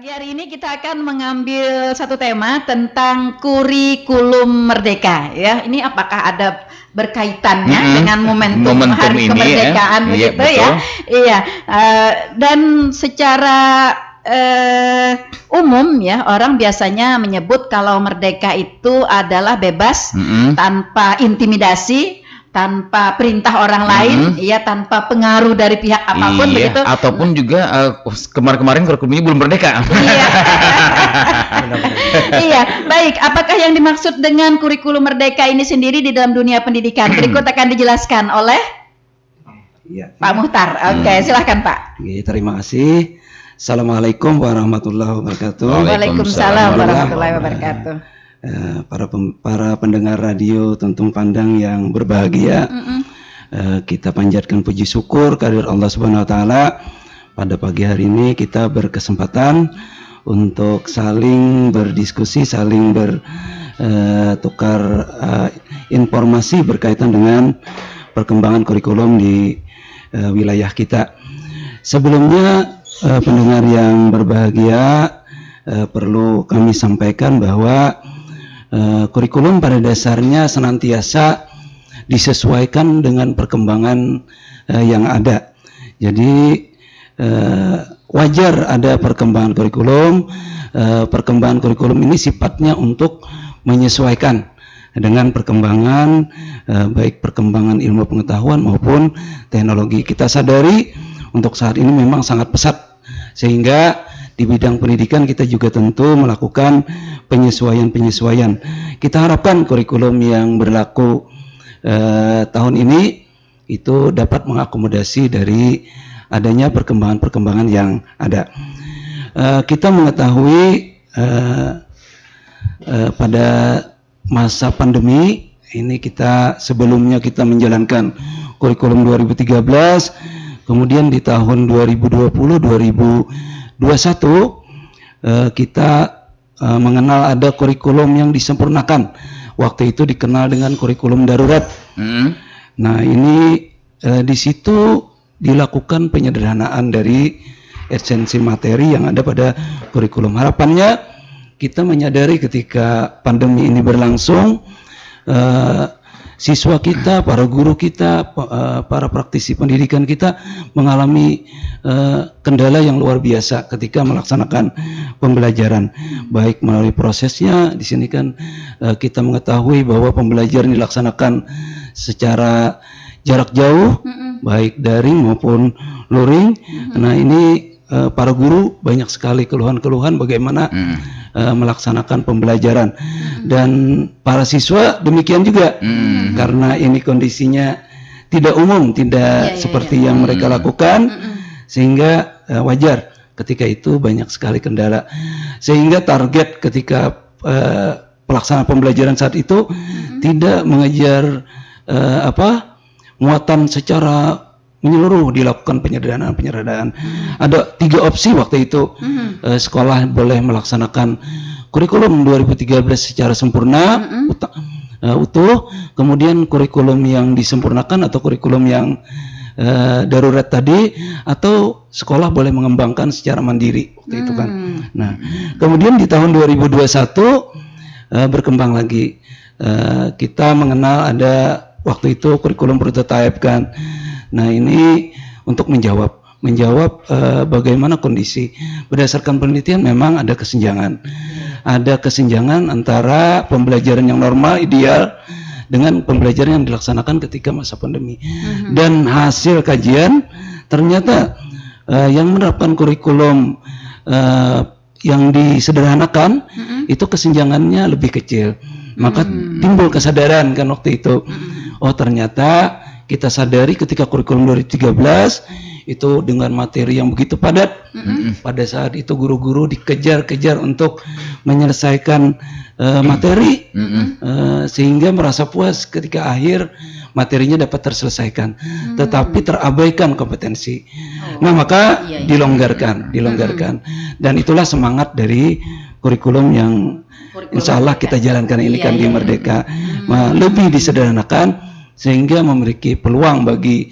Pagi hari ini kita akan mengambil satu tema tentang kurikulum merdeka ya. Ini apakah ada berkaitannya dengan momentum Hari ini Kemerdekaan ya? begitu ya? Iya. Dan secara umum ya, orang biasanya menyebut kalau merdeka itu adalah bebas tanpa intimidasi, tanpa perintah orang lain, ya, tanpa pengaruh dari pihak apapun, begitu. Ataupun juga kemarin-kemarin kurikulumnya belum merdeka. Iya. Iya, baik. Apakah yang dimaksud dengan kurikulum merdeka ini sendiri di dalam dunia pendidikan? Berikut akan dijelaskan oleh Pak Muhtar. Oke, silahkan Pak. Terima kasih. Assalamualaikum warahmatullahi wabarakatuh. Waalaikumsalam warahmatullahi wabarakatuh. Para pendengar radio Tuntung Pandang yang berbahagia, kita panjatkan puji syukur kehadirat Allah Subhanahu Wa Taala. Pada pagi hari ini kita berkesempatan untuk saling berdiskusi, saling bertukar informasi berkaitan dengan perkembangan kurikulum di wilayah kita. Sebelumnya pendengar yang berbahagia, perlu kami sampaikan bahwa kurikulum pada dasarnya senantiasa disesuaikan dengan perkembangan yang ada. Jadi wajar ada perkembangan kurikulum. Perkembangan kurikulum ini sifatnya untuk menyesuaikan dengan perkembangan, baik perkembangan ilmu pengetahuan maupun teknologi. Kita sadari untuk saat ini memang sangat pesat, sehingga di bidang pendidikan kita juga tentu melakukan penyesuaian. Kita harapkan kurikulum yang berlaku tahun ini itu dapat mengakomodasi dari adanya perkembangan yang ada. Kita mengetahui pada masa pandemi ini sebelumnya kita menjalankan kurikulum 2013, kemudian di tahun 2020-2021 kita mengenal ada kurikulum yang disempurnakan. Waktu itu dikenal dengan kurikulum darurat. Nah, ini di situ dilakukan penyederhanaan dari esensi materi yang ada pada kurikulum. Harapannya kita menyadari ketika pandemi ini berlangsung, siswa kita, para guru kita, para praktisi pendidikan kita mengalami kendala yang luar biasa ketika melaksanakan pembelajaran, baik melalui prosesnya. Di sini kan kita mengetahui bahwa pembelajaran dilaksanakan secara jarak jauh, baik daring maupun luring. Nah, ini para guru banyak sekali keluhan-keluhan bagaimana melaksanakan pembelajaran, dan para siswa demikian juga, karena ini kondisinya tidak umum, tidak seperti yang mereka lakukan, sehingga wajar ketika itu banyak sekali kendala, sehingga target ketika pelaksanaan pembelajaran saat itu tidak mengejar muatan secara menyeluruh, dilakukan penyederhanaan. Ada 3 opsi waktu itu. Sekolah boleh melaksanakan kurikulum 2013 secara sempurna, utuh, kemudian kurikulum yang disempurnakan atau kurikulum yang darurat tadi, atau sekolah boleh mengembangkan secara mandiri waktu itu kan. Nah, kemudian di tahun 2021 berkembang lagi. Kita mengenal ada waktu itu kurikulum prototipe kan. Nah, ini untuk menjawab bagaimana kondisi. Berdasarkan penelitian memang ada kesenjangan. Ada kesenjangan antara pembelajaran yang normal, ideal, dengan pembelajaran yang dilaksanakan ketika masa pandemi. Dan hasil kajian ternyata yang menerapkan kurikulum yang disederhanakan itu kesenjangannya lebih kecil. Maka timbul kesadaran kan waktu itu. Oh, ternyata kita sadari ketika kurikulum 2013 itu dengan materi yang begitu padat, pada saat itu guru-guru dikejar-kejar untuk menyelesaikan materi, sehingga merasa puas ketika akhir materinya dapat terselesaikan, tetapi terabaikan kompetensi. Nah, maka dilonggarkan, dan itulah semangat dari kurikulum yang insya Allah kita jalankan ini kan di Merdeka. Lebih disederhanakan sehingga memiliki peluang bagi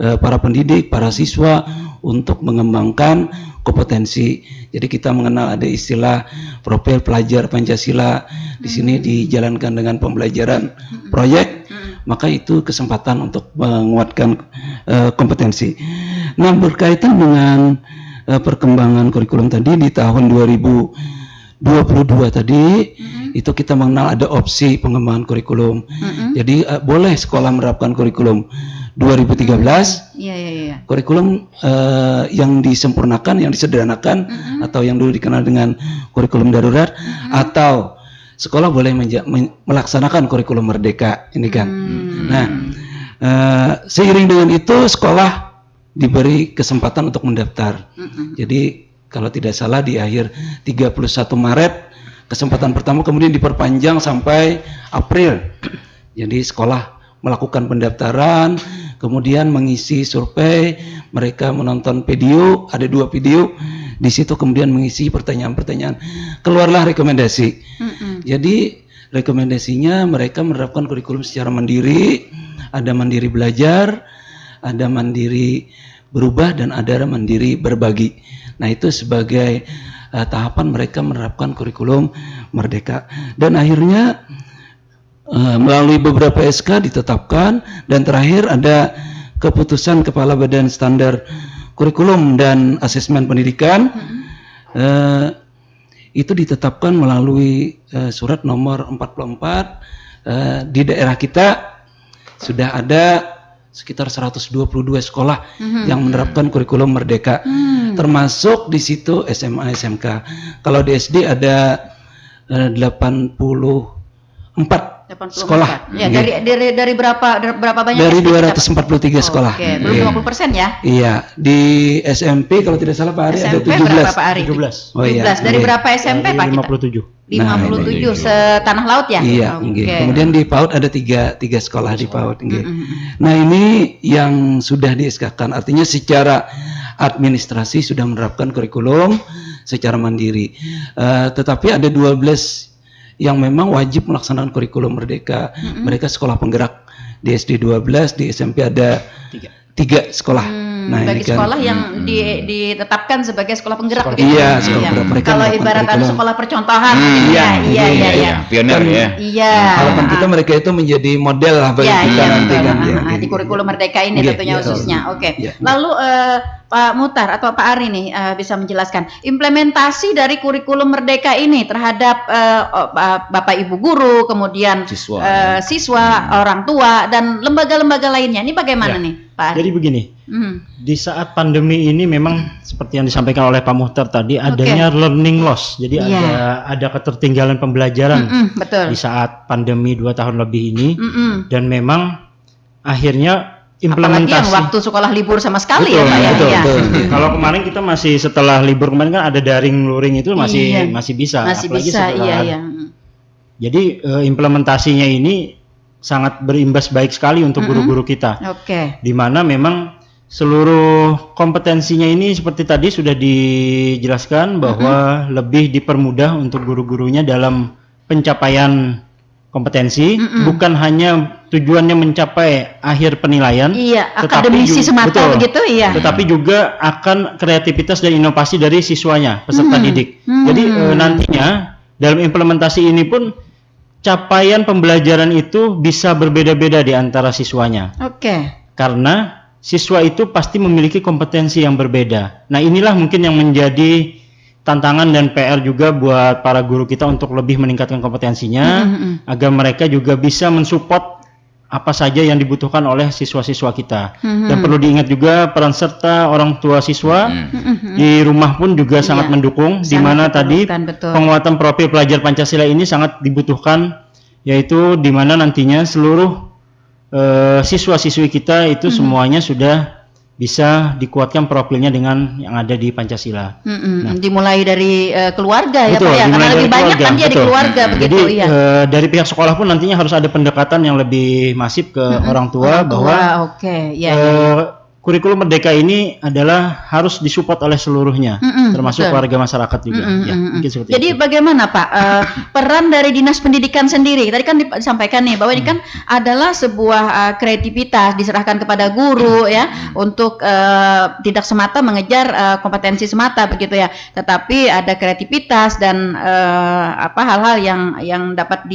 para pendidik, para siswa untuk mengembangkan kompetensi. Jadi kita mengenal ada istilah profil pelajar Pancasila. Di sini dijalankan dengan pembelajaran proyek, maka itu kesempatan untuk menguatkan kompetensi. Nah, berkaitan dengan perkembangan kurikulum tadi di tahun 2022 tadi, itu kita mengenal ada opsi pengembangan kurikulum. Jadi boleh sekolah menerapkan kurikulum 2013. Kurikulum yang disempurnakan, yang disederhanakan, atau yang dulu dikenal dengan kurikulum darurat, atau sekolah boleh melaksanakan kurikulum merdeka ini kan. Nah, seiring dengan itu sekolah diberi kesempatan untuk mendaftar. Jadi kalau tidak salah di akhir 31 Maret kesempatan pertama, kemudian diperpanjang sampai April. Jadi sekolah melakukan pendaftaran, kemudian mengisi survei, mereka menonton video, ada 2 video, di situ kemudian mengisi pertanyaan-pertanyaan, keluarlah rekomendasi. Jadi rekomendasinya mereka menerapkan kurikulum secara mandiri, ada mandiri belajar, ada mandiri berubah, dan ada mandiri berbagi. Nah, itu sebagai tahapan mereka menerapkan kurikulum merdeka, dan akhirnya melalui beberapa SK ditetapkan, dan terakhir ada keputusan Kepala Badan Standar Kurikulum dan Asesmen Pendidikan. Itu ditetapkan melalui surat nomor 44. Di daerah kita sudah ada sekitar 122 sekolah yang menerapkan kurikulum merdeka, termasuk di situ SMA, SMK. Kalau di SD ada 84 sekolah. Ya, dari berapa banyak? Dari 243 sekolah. Oke, belum 50% ya? Iya, di SMP kalau tidak salah Pak Ari ada 17. Berapa Pak Ari? 17. 17. Dari berapa SMP Pak? 57. 57 setanah laut ya? Iya, kemudian di PAUD ada tiga sekolah di PAUD. Nah, ini yang sudah di-SK-kan, artinya secara administrasi sudah menerapkan kurikulum secara mandiri. Tetapi ada 12 yang memang wajib melaksanakan kurikulum merdeka. Mereka sekolah penggerak. Di SD 12, di SMP ada 3 sekolah. Nah, bagi ini kan, sekolah yang ditetapkan sebagai sekolah penggerak. Iya, sekolah penggerak. Mereka kalau melakukan ibarat kurikulum. sekolah percontohan. Iya, pioner ya. Iya. Harapan kita mereka itu menjadi model lah bagi kita nanti kan. Di kurikulum merdeka ini tentunya khususnya. Oke. Lalu Pak Muhtar atau Pak Ari nih bisa menjelaskan implementasi dari kurikulum merdeka ini terhadap Bapak Ibu guru, kemudian siswa, orang tua, dan lembaga-lembaga lainnya. Ini bagaimana nih, Pak Ari? Jadi begini, di saat pandemi ini memang seperti yang disampaikan oleh Pak Muhtar tadi, adanya learning loss. Jadi ada ketertinggalan pembelajaran betul. Di saat pandemi 2 tahun lebih ini, dan memang akhirnya implementasi. Apalagi yang waktu sekolah libur sama sekali betul, ya Pak ya. Betul. Kalau kemarin kita masih setelah libur kemarin kan ada daring luring itu masih bisa. Masih apalagi bisa, setelah, Jadi implementasinya ini sangat berimbas baik sekali untuk guru-guru kita. Di mana memang seluruh kompetensinya ini seperti tadi sudah dijelaskan bahwa lebih dipermudah untuk guru-gurunya dalam pencapaian kompetensi, bukan hanya tujuannya mencapai akhir penilaian, akademisi semata begitu, tetapi juga akan kreativitas dan inovasi dari siswanya, peserta didik. Jadi nantinya dalam implementasi ini pun capaian pembelajaran itu bisa berbeda-beda di antara siswanya. Karena siswa itu pasti memiliki kompetensi yang berbeda. Nah, inilah mungkin yang menjadi tantangan dan PR juga buat para guru kita untuk lebih meningkatkan kompetensinya, agar mereka juga bisa mensupport apa saja yang dibutuhkan oleh siswa-siswa kita. Dan perlu diingat juga peran serta orang tua siswa di rumah pun juga sangat mendukung, di mana tadi penguatan profil pelajar Pancasila ini sangat dibutuhkan, yaitu di mana nantinya seluruh siswa-siswi kita itu semuanya sudah bisa dikuatkan profilnya dengan yang ada di Pancasila. Dimulai dari keluarga ya Pak ya, karena lebih banyak kan dia di keluarga begitu. Jadi dari pihak sekolah pun nantinya harus ada pendekatan yang lebih masif ke orang tua bahwa kurikulum Merdeka ini adalah harus disupport oleh seluruhnya, termasuk warga masyarakat juga. Ya, mungkin seperti Jadi itu. bagaimana Pak peran dari Dinas Pendidikan sendiri? Tadi kan disampaikan nih bahwa ini kan adalah sebuah kreativitas diserahkan kepada guru ya untuk tidak semata mengejar kompetensi semata begitu ya, tetapi ada kreativitas dan hal-hal yang dapat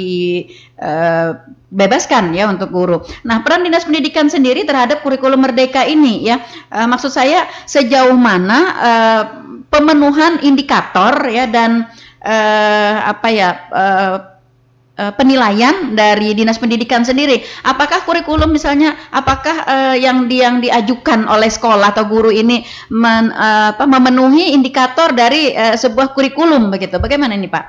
bebaskan ya untuk guru. Nah, peran Dinas Pendidikan sendiri terhadap kurikulum Merdeka ini ya, maksud saya sejauh mana pemenuhan indikator ya dan penilaian dari Dinas Pendidikan sendiri. Apakah kurikulum misalnya, apakah yang diajukan oleh sekolah atau guru ini memenuhi indikator dari sebuah kurikulum begitu? Bagaimana ini Pak?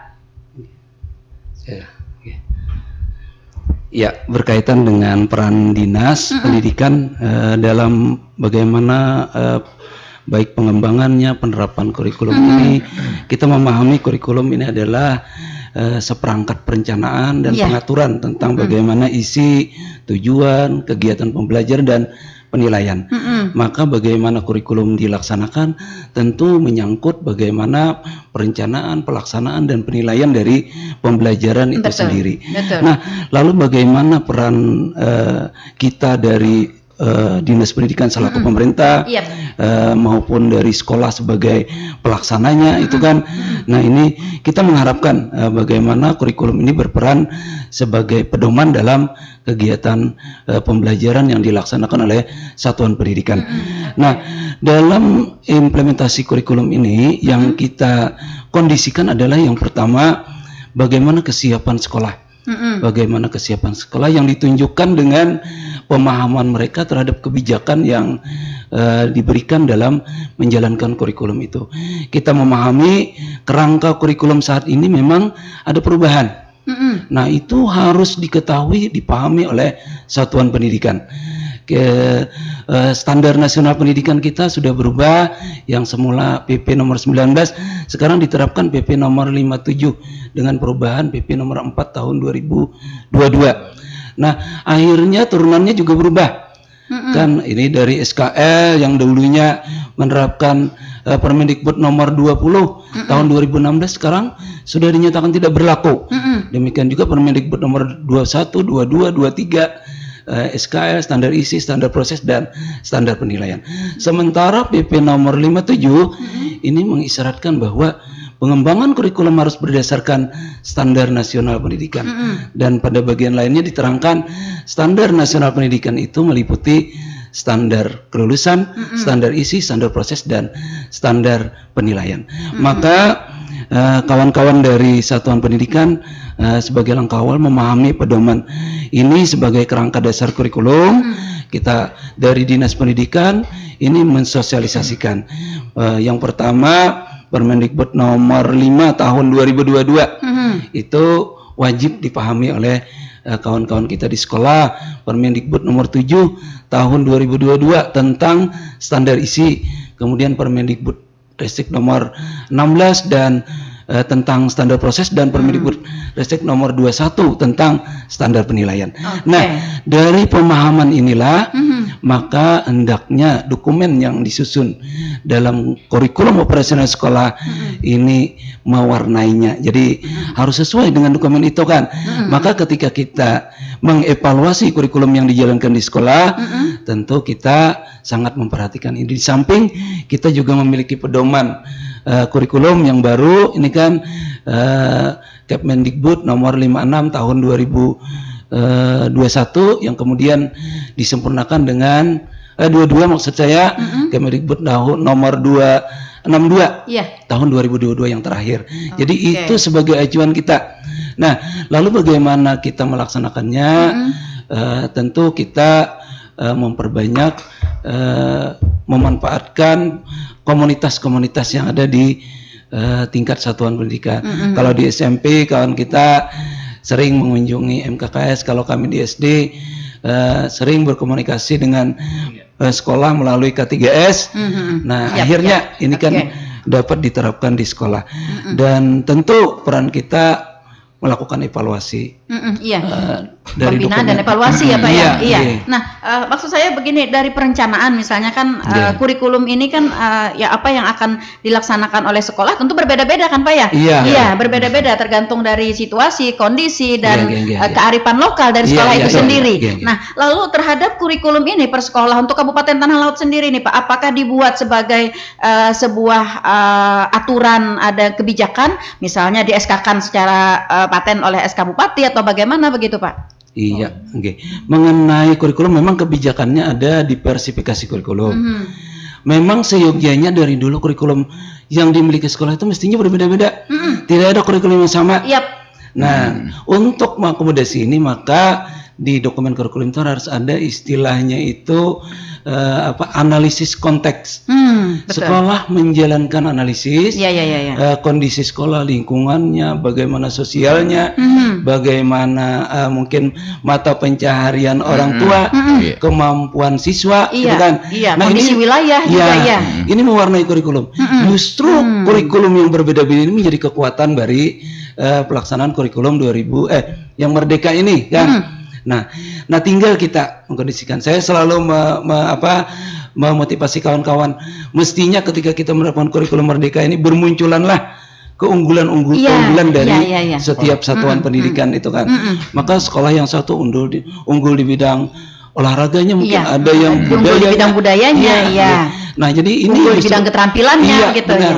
Ya, berkaitan dengan peran Dinas Pendidikan dalam bagaimana baik pengembangannya, penerapan kurikulum ini, kita memahami kurikulum ini adalah seperangkat perencanaan dan pengaturan tentang bagaimana isi, tujuan, kegiatan pembelajaran dan penilaian. Maka bagaimana kurikulum dilaksanakan tentu menyangkut bagaimana perencanaan, pelaksanaan dan penilaian dari pembelajaran itu sendiri. Nah, lalu bagaimana peran kita dari Dinas Pendidikan selaku pemerintah maupun dari sekolah sebagai pelaksananya itu kan. Nah, ini kita mengharapkan bagaimana kurikulum ini berperan sebagai pedoman dalam kegiatan pembelajaran yang dilaksanakan oleh satuan pendidikan. Nah, dalam implementasi kurikulum ini yang kita kondisikan adalah yang pertama bagaimana kesiapan sekolah. Bagaimana kesiapan sekolah yang ditunjukkan dengan pemahaman mereka terhadap kebijakan yang diberikan dalam menjalankan kurikulum itu. Kita memahami kerangka kurikulum saat ini memang ada perubahan. Nah, itu harus diketahui, dipahami oleh satuan pendidikan. Standar nasional pendidikan kita sudah berubah, yang semula PP nomor 19 sekarang diterapkan PP nomor 57 dengan perubahan PP nomor 4 tahun 2022. Nah, akhirnya turunannya juga berubah. Kan ini dari SKL yang dulunya menerapkan Permendikbud nomor 20 tahun 2016 sekarang sudah dinyatakan tidak berlaku. Demikian juga Permendikbud nomor 21, 22, 23 SKL, standar isi, standar proses, dan standar penilaian. Sementara PP nomor 57 ini mengisyaratkan bahwa pengembangan kurikulum harus berdasarkan standar nasional pendidikan. Dan pada bagian lainnya diterangkan standar nasional pendidikan itu meliputi standar kelulusan, standar isi, standar proses, dan standar penilaian. Maka kawan-kawan dari satuan pendidikan sebagai langkah awal memahami pedoman ini sebagai kerangka dasar kurikulum. Kita dari Dinas Pendidikan ini mensosialisasikan yang pertama Permendikbud nomor 5 tahun 2022 itu wajib dipahami oleh kawan-kawan kita di sekolah. Permendikbud nomor 7 tahun 2022 tentang standar isi, kemudian Permendikbud Ristek nomor 16 dan tentang standar proses, dan Permendikbud Ristek nomor 21 tentang standar penilaian. Nah, dari pemahaman inilah maka hendaknya dokumen yang disusun dalam kurikulum operasional sekolah ini mewarnainya. Jadi harus sesuai dengan dokumen itu kan. Maka ketika kita mengevaluasi kurikulum yang dijalankan di sekolah, tentu kita sangat memperhatikan ini. Di samping kita juga memiliki pedoman kurikulum yang baru ini kan, Kepmendikbud nomor 56 tahun 2021 yang kemudian disempurnakan dengan 22 maksud saya, Kemendikbud nomor 262 tahun 2022 yang terakhir. Jadi itu sebagai acuan kita. Nah, lalu bagaimana kita melaksanakannya? Tentu kita memperbanyak memanfaatkan komunitas-komunitas yang ada di tingkat satuan pendidikan. Kalau di SMP kawan kita sering mengunjungi MKKS, kalau kami di SD sering berkomunikasi dengan sekolah melalui K3S. Nah, akhirnya ini kan dapat diterapkan di sekolah. Dan tentu peran kita melakukan evaluasi dari pembinaan dokumen. dan evaluasi ya Pak ya. Iya. Nah, maksud saya begini, dari perencanaan misalnya kan kurikulum ini kan ya apa yang akan dilaksanakan oleh sekolah tentu berbeda-beda kan Pak ya. Iya. Berbeda-beda tergantung dari situasi, kondisi dan Iya. kearifan lokal dari sekolah itu sendiri. Iya. Nah, lalu terhadap kurikulum ini per sekolah untuk Kabupaten Tanah Laut sendiri nih Pak, apakah dibuat sebagai sebuah aturan, ada kebijakan misalnya di SK-kan secara paten oleh SK Bupati atau bagaimana begitu Pak? Iya, oke. Mengenai kurikulum memang kebijakannya ada di diversifikasi kurikulum. Memang seyogianya dari dulu kurikulum yang dimiliki sekolah itu mestinya berbeda-beda. Tidak ada kurikulum yang sama. Nah, untuk mengakomodasi ini maka di dokumen kurikulum itu harus ada istilahnya itu analisis konteks. Betul. Sekolah menjalankan analisis kondisi sekolah, lingkungannya, bagaimana sosialnya, bagaimana mungkin mata pencaharian orang tua, kemampuan siswa, gitu kan. Nah, kondisi wilayah juga ya. Ini mewarnai kurikulum. Justru kurikulum yang berbeda-beda ini menjadi kekuatan dari pelaksanaan kurikulum yang merdeka ini kan. Nah tinggal kita mengkondisikan. Saya selalu memotivasi kawan-kawan, mestinya ketika kita menerapkan kurikulum merdeka ini bermunculanlah keunggulan dari setiap satuan pendidikan itu kan. Maka sekolah yang satu unggul di bidang olahraganya, mungkin ada yang unggul di bidang budayanya, Nah, jadi ini unggul di bidang keterampilannya gitu benar,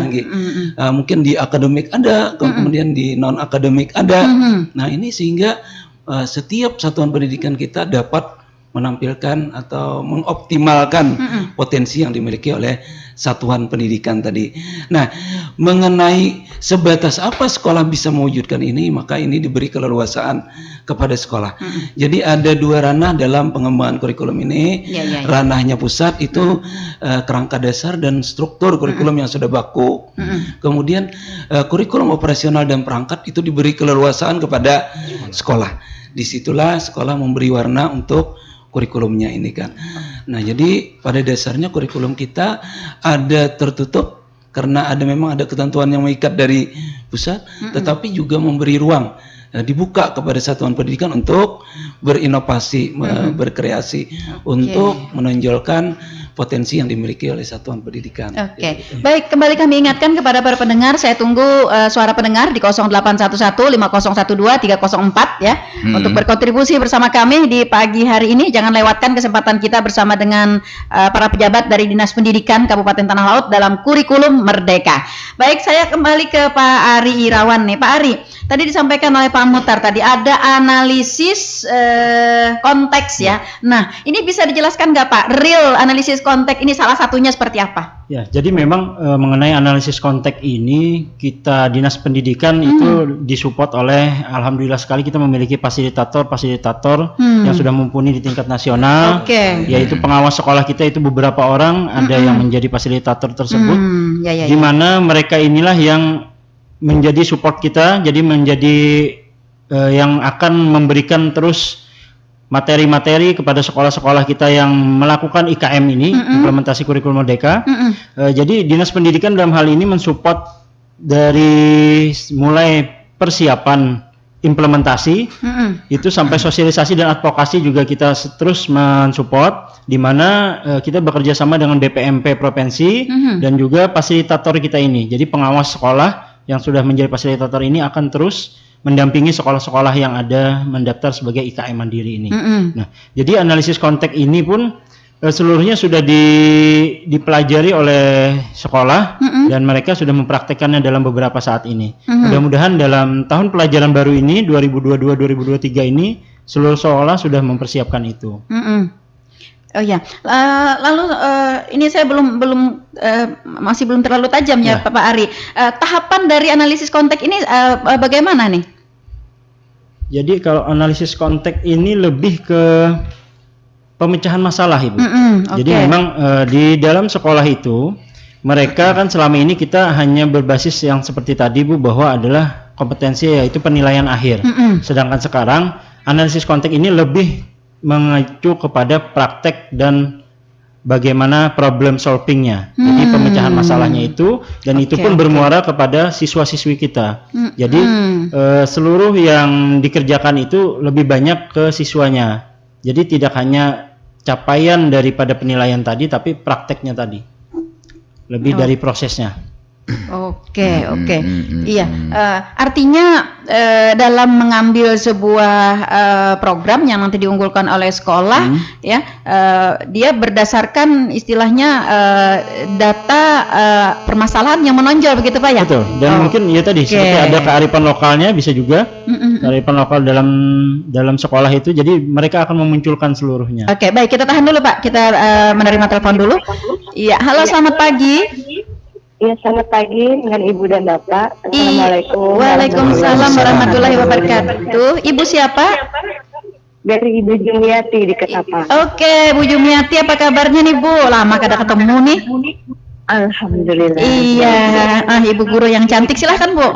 mungkin di akademik ada, kemudian di non akademik ada. Nah, ini sehingga setiap satuan pendidikan kita dapat menampilkan atau mengoptimalkan potensi yang dimiliki oleh satuan pendidikan tadi. Nah, mengenai sebatas apa sekolah bisa mewujudkan ini, maka ini diberi keleluasaan kepada sekolah. Jadi ada dua ranah dalam pengembangan kurikulum ini. Ranahnya pusat itu kerangka dasar dan struktur kurikulum yang sudah baku. Kemudian kurikulum operasional dan perangkat itu diberi keleluasaan kepada sekolah. Disitulah sekolah memberi warna untuk kurikulumnya ini kan. Nah, jadi pada dasarnya kurikulum kita ada tertutup karena memang ada ketentuan yang mengikat dari pusat, tetapi juga memberi ruang dibuka kepada satuan pendidikan untuk berinovasi, berkreasi untuk menonjolkan potensi yang dimiliki oleh satuan pendidikan. Baik, kembali kami ingatkan kepada para pendengar, saya tunggu suara pendengar di 0811 5012 304 ya, untuk berkontribusi bersama kami di pagi hari ini. Jangan lewatkan kesempatan kita bersama dengan para pejabat dari Dinas Pendidikan Kabupaten Tanah Laut dalam kurikulum merdeka. Baik, saya kembali ke Pak Ari Irawan nih. Pak Ari, tadi disampaikan oleh Pak Muhtar tadi ada analisis konteks ya. Nah, ini bisa dijelaskan nggak Pak, real analisis konteks ini salah satunya seperti apa? Ya, jadi memang mengenai analisis konteks ini kita Dinas Pendidikan itu disupport oleh, alhamdulillah sekali kita memiliki fasilitator yang sudah mumpuni di tingkat nasional, yaitu pengawas sekolah kita itu beberapa orang ada yang menjadi fasilitator tersebut, di mana mereka inilah yang menjadi support kita, jadi menjadi yang akan memberikan terus materi-materi kepada sekolah-sekolah kita yang melakukan IKM ini, implementasi kurikulum merdeka. Jadi Dinas Pendidikan dalam hal ini mensupport dari mulai persiapan implementasi itu sampai sosialisasi dan advokasi juga kita terus mensupport, di mana kita bekerja sama dengan BPMP provinsi dan juga fasilitator kita ini. Jadi pengawas sekolah yang sudah menjadi fasilitator ini akan terus mendampingi sekolah-sekolah yang ada mendaftar sebagai IKM mandiri ini. Nah, jadi analisis konteks ini pun seluruhnya sudah dipelajari oleh sekolah dan mereka sudah mempraktekannya dalam beberapa saat ini. Mudah-mudahan dalam tahun pelajaran baru ini 2022-2023 ini seluruh sekolah sudah mempersiapkan itu. Oh ya, lalu ini saya masih belum terlalu tajam ya, Pak Ari. Tahapan dari analisis konteks ini bagaimana nih? Jadi kalau analisis konteks ini lebih ke pemecahan masalah, Ibu. Jadi memang di dalam sekolah itu mereka kan selama ini kita hanya berbasis yang seperti tadi, Bu, bahwa adalah kompetensi yaitu penilaian akhir. Sedangkan sekarang analisis konteks ini lebih mengacu kepada praktek dan bagaimana problem solvingnya. Jadi pemecahan masalahnya itu, dan itu pun bermuara kepada siswa-siswi kita. Jadi seluruh yang dikerjakan itu lebih banyak ke siswanya. Jadi tidak hanya capaian daripada penilaian tadi, tapi prakteknya tadi. Lebih dari prosesnya. Oke. Iya, artinya dalam mengambil sebuah program yang nanti diunggulkan oleh sekolah, ya, dia berdasarkan istilahnya data permasalahan yang menonjol, begitu Pak ya? Betul. Dan mungkin ya tadi seperti ada kearifan lokalnya, bisa juga kearifan lokal dalam sekolah itu. Jadi mereka akan memunculkan seluruhnya. Oke, baik, kita tahan dulu Pak. Kita menerima telepon dulu. Iya, halo, selamat pagi. Iya, selamat pagi dengan Ibu dan Bapak. Assalamualaikum. Waalaikumsalam warahmatullahi wabarakatuh. Ibu siapa? Dari Ibu Jumiati di Ketapang. Oke, Bu Jumiati, apa kabarnya nih Bu? Lama kada ketemu nih. Alhamdulillah. Iya, Ibu guru yang cantik, silahkan Bu.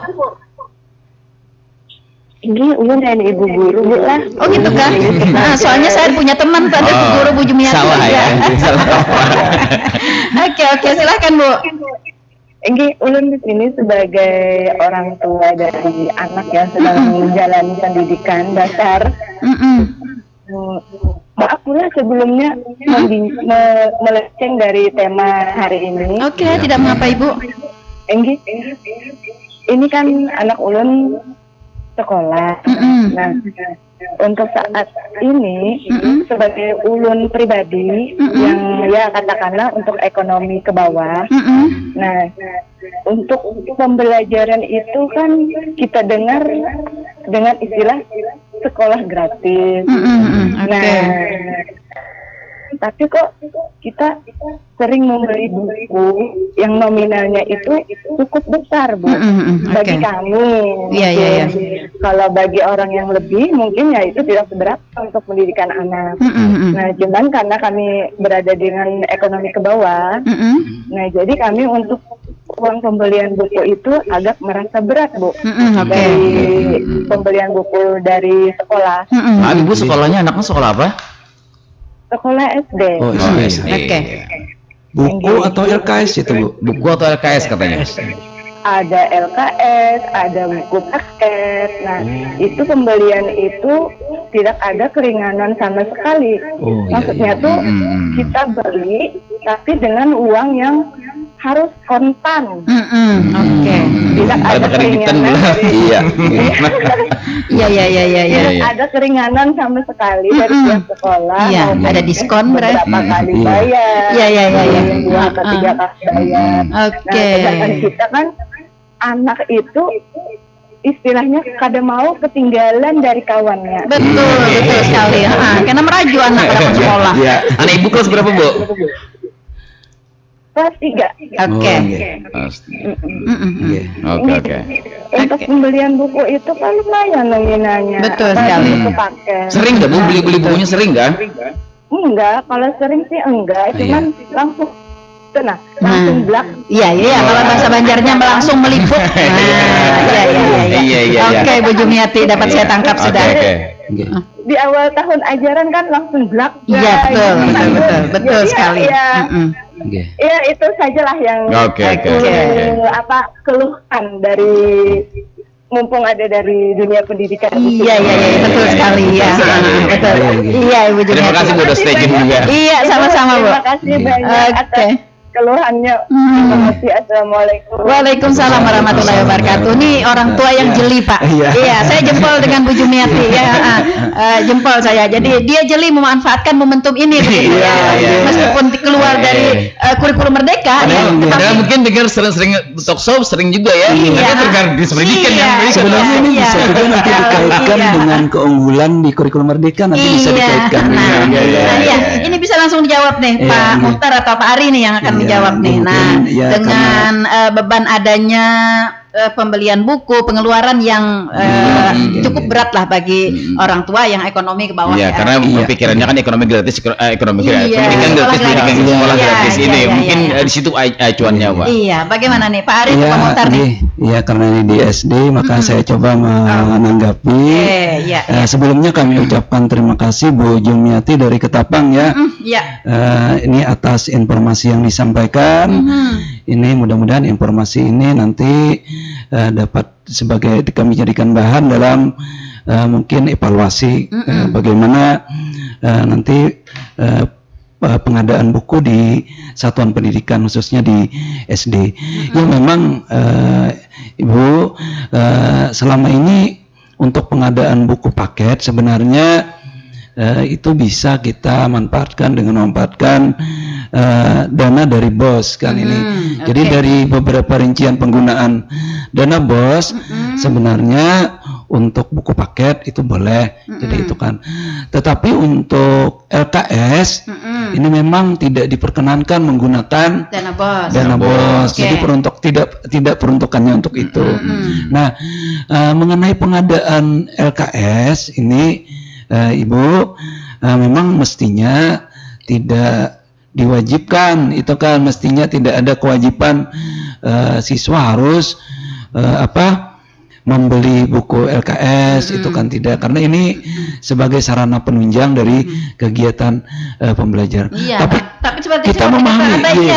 Ini ulun dan Ibu guru Bu lah. Oh gitu kan? Nah, soalnya saya punya teman pada Bu guru Bu Jumiati. Salah ya. Oke, silahkan Bu. Ini ulun di sini sebagai orang tua dari anak yang sedang menjalani pendidikan dasar. Maaf pula sebelumnya melenceng dari tema hari ini. Oke, tidak mengapa Ibu. Ini kan anak ulun sekolah. Nah, untuk saat ini sebagai ulun pribadi yang ya katakanlah untuk ekonomi ke bawah. Nah, untuk pembelajaran itu kan kita dengar dengan istilah sekolah gratis. Nah, tapi kok kita sering membeli buku yang nominalnya itu cukup besar, Bu, bagi kami. Iya. Kalau bagi orang yang lebih mungkin ya itu tidak seberapa untuk pendidikan anak. Nah, cuman karena kami berada dengan ekonomi ke bawah, nah jadi kami untuk uang pembelian buku itu agak merasa berat, Bu. Dari pembelian buku dari sekolah. Ibu sekolahnya anaknya sekolah apa? Sekolah SD. Oh, SD. Oke. Buku atau LKS itu Bu? Buku atau LKS katanya? Ada LKS, ada buku paket. Nah, itu pembelian itu tidak ada keringanan sama sekali. Maksudnya tuh kita beli tapi dengan uang yang harus kontan. Tidak ada keringanan. Iya. Tidak ada keringanan sama sekali dari pihak sekolah. Iya, ada diskon berarti. Berapa kali bayar? Iya. 2 atau 3 kali bayar. Oke. Nah, sedangkan kita kan anak itu istilahnya kada mau ketinggalan dari kawannya. Betul sekali. Karena meraju anak pada sekolah. Iya. Anak Ibu kelas berapa, Bu? Kelas 3. Oke. Oke. Untuk pembelian buku itu kan lumayan nominalnya. Betul Apalagi sekali. buku paket. Sering nggak Bu beli bukunya, sering nggak? Enggak, kalau sering sih enggak, cuman langsung langsung blak. Iya, kalau bahasa Banjarnya langsung meliput. Iya. Oke, Bu Jumiati, dapat saya tangkap sudah. Di awal tahun ajaran kan langsung blak. Iya, betul sekali. Iya, itu sajalah yang keluhan dari mumpung ada dari dunia pendidikan. Iya, betul sekali ya. Betul. Iya, Ibu Jumiati. Terima kasih Bu udah stay tune juga. Iya, sama-sama Bu. Terima kasih banyak atas keluhannya. Terima kasih. Assalamualaikum. Waalaikumsalam warahmatullahi wabarakatuh. Ini orang tua yang jeli Pak. Iya, saya jempol dengan Bu Jumiati ya. Jempol saya. Jadi dia jeli memanfaatkan momentum ini. Meskipun keluar dari kurikulum Merdeka. Padahal mungkin dengar sering talk show sering juga ya. Tapi terkait di pendidikan yang sebenarnya ini bisa juga nanti dikaitkan dengan keunggulan di kurikulum Merdeka, nanti bisa dikaitkan. Ini bisa langsung dijawab nih Pak Muhtar atau Pak Ari nih yang akan menjawab nih. Nah, dengan beban adanya pembelian buku, pengeluaran yang cukup berat lah bagi orang tua yang ekonomi ke bawah. Iya, karena pikirannya kan ekonomi gratis, ekonomi gratis, pendidikan gratis, pendidikan sekolah gratis ini. Mungkin di situ acuannya, Pak. Iya, bagaimana nih Pak Arif komentar nih? Iya, karena ini di SD, maka saya coba menanggapi. Sebelumnya kami ucapkan terima kasih Bu Jumiati dari Ketapang ya. Ini atas informasi yang disampaikan. Ini mudah-mudahan informasi ini nanti dapat sebagai kami jadikan bahan dalam mungkin evaluasi bagaimana nanti pengadaan buku di satuan pendidikan khususnya di SD. Ya memang Ibu selama ini untuk pengadaan buku paket sebenarnya itu bisa kita manfaatkan dengan memanfaatkan dana dari BOS kan ini. Jadi dari beberapa rincian penggunaan dana BOS sebenarnya untuk buku paket itu boleh. Jadi itu kan. Tetapi untuk LKS ini memang tidak diperkenankan menggunakan dana BOS. Jadi tidak peruntukannya untuk itu. Nah, mengenai pengadaan LKS ini Ibu memang mestinya tidak diwajibkan, itu kan mestinya tidak ada kewajiban siswa harus membeli buku LKS, itu kan tidak, karena ini sebagai sarana penunjang dari kegiatan pembelajaran. Tapi seperti kita memahami,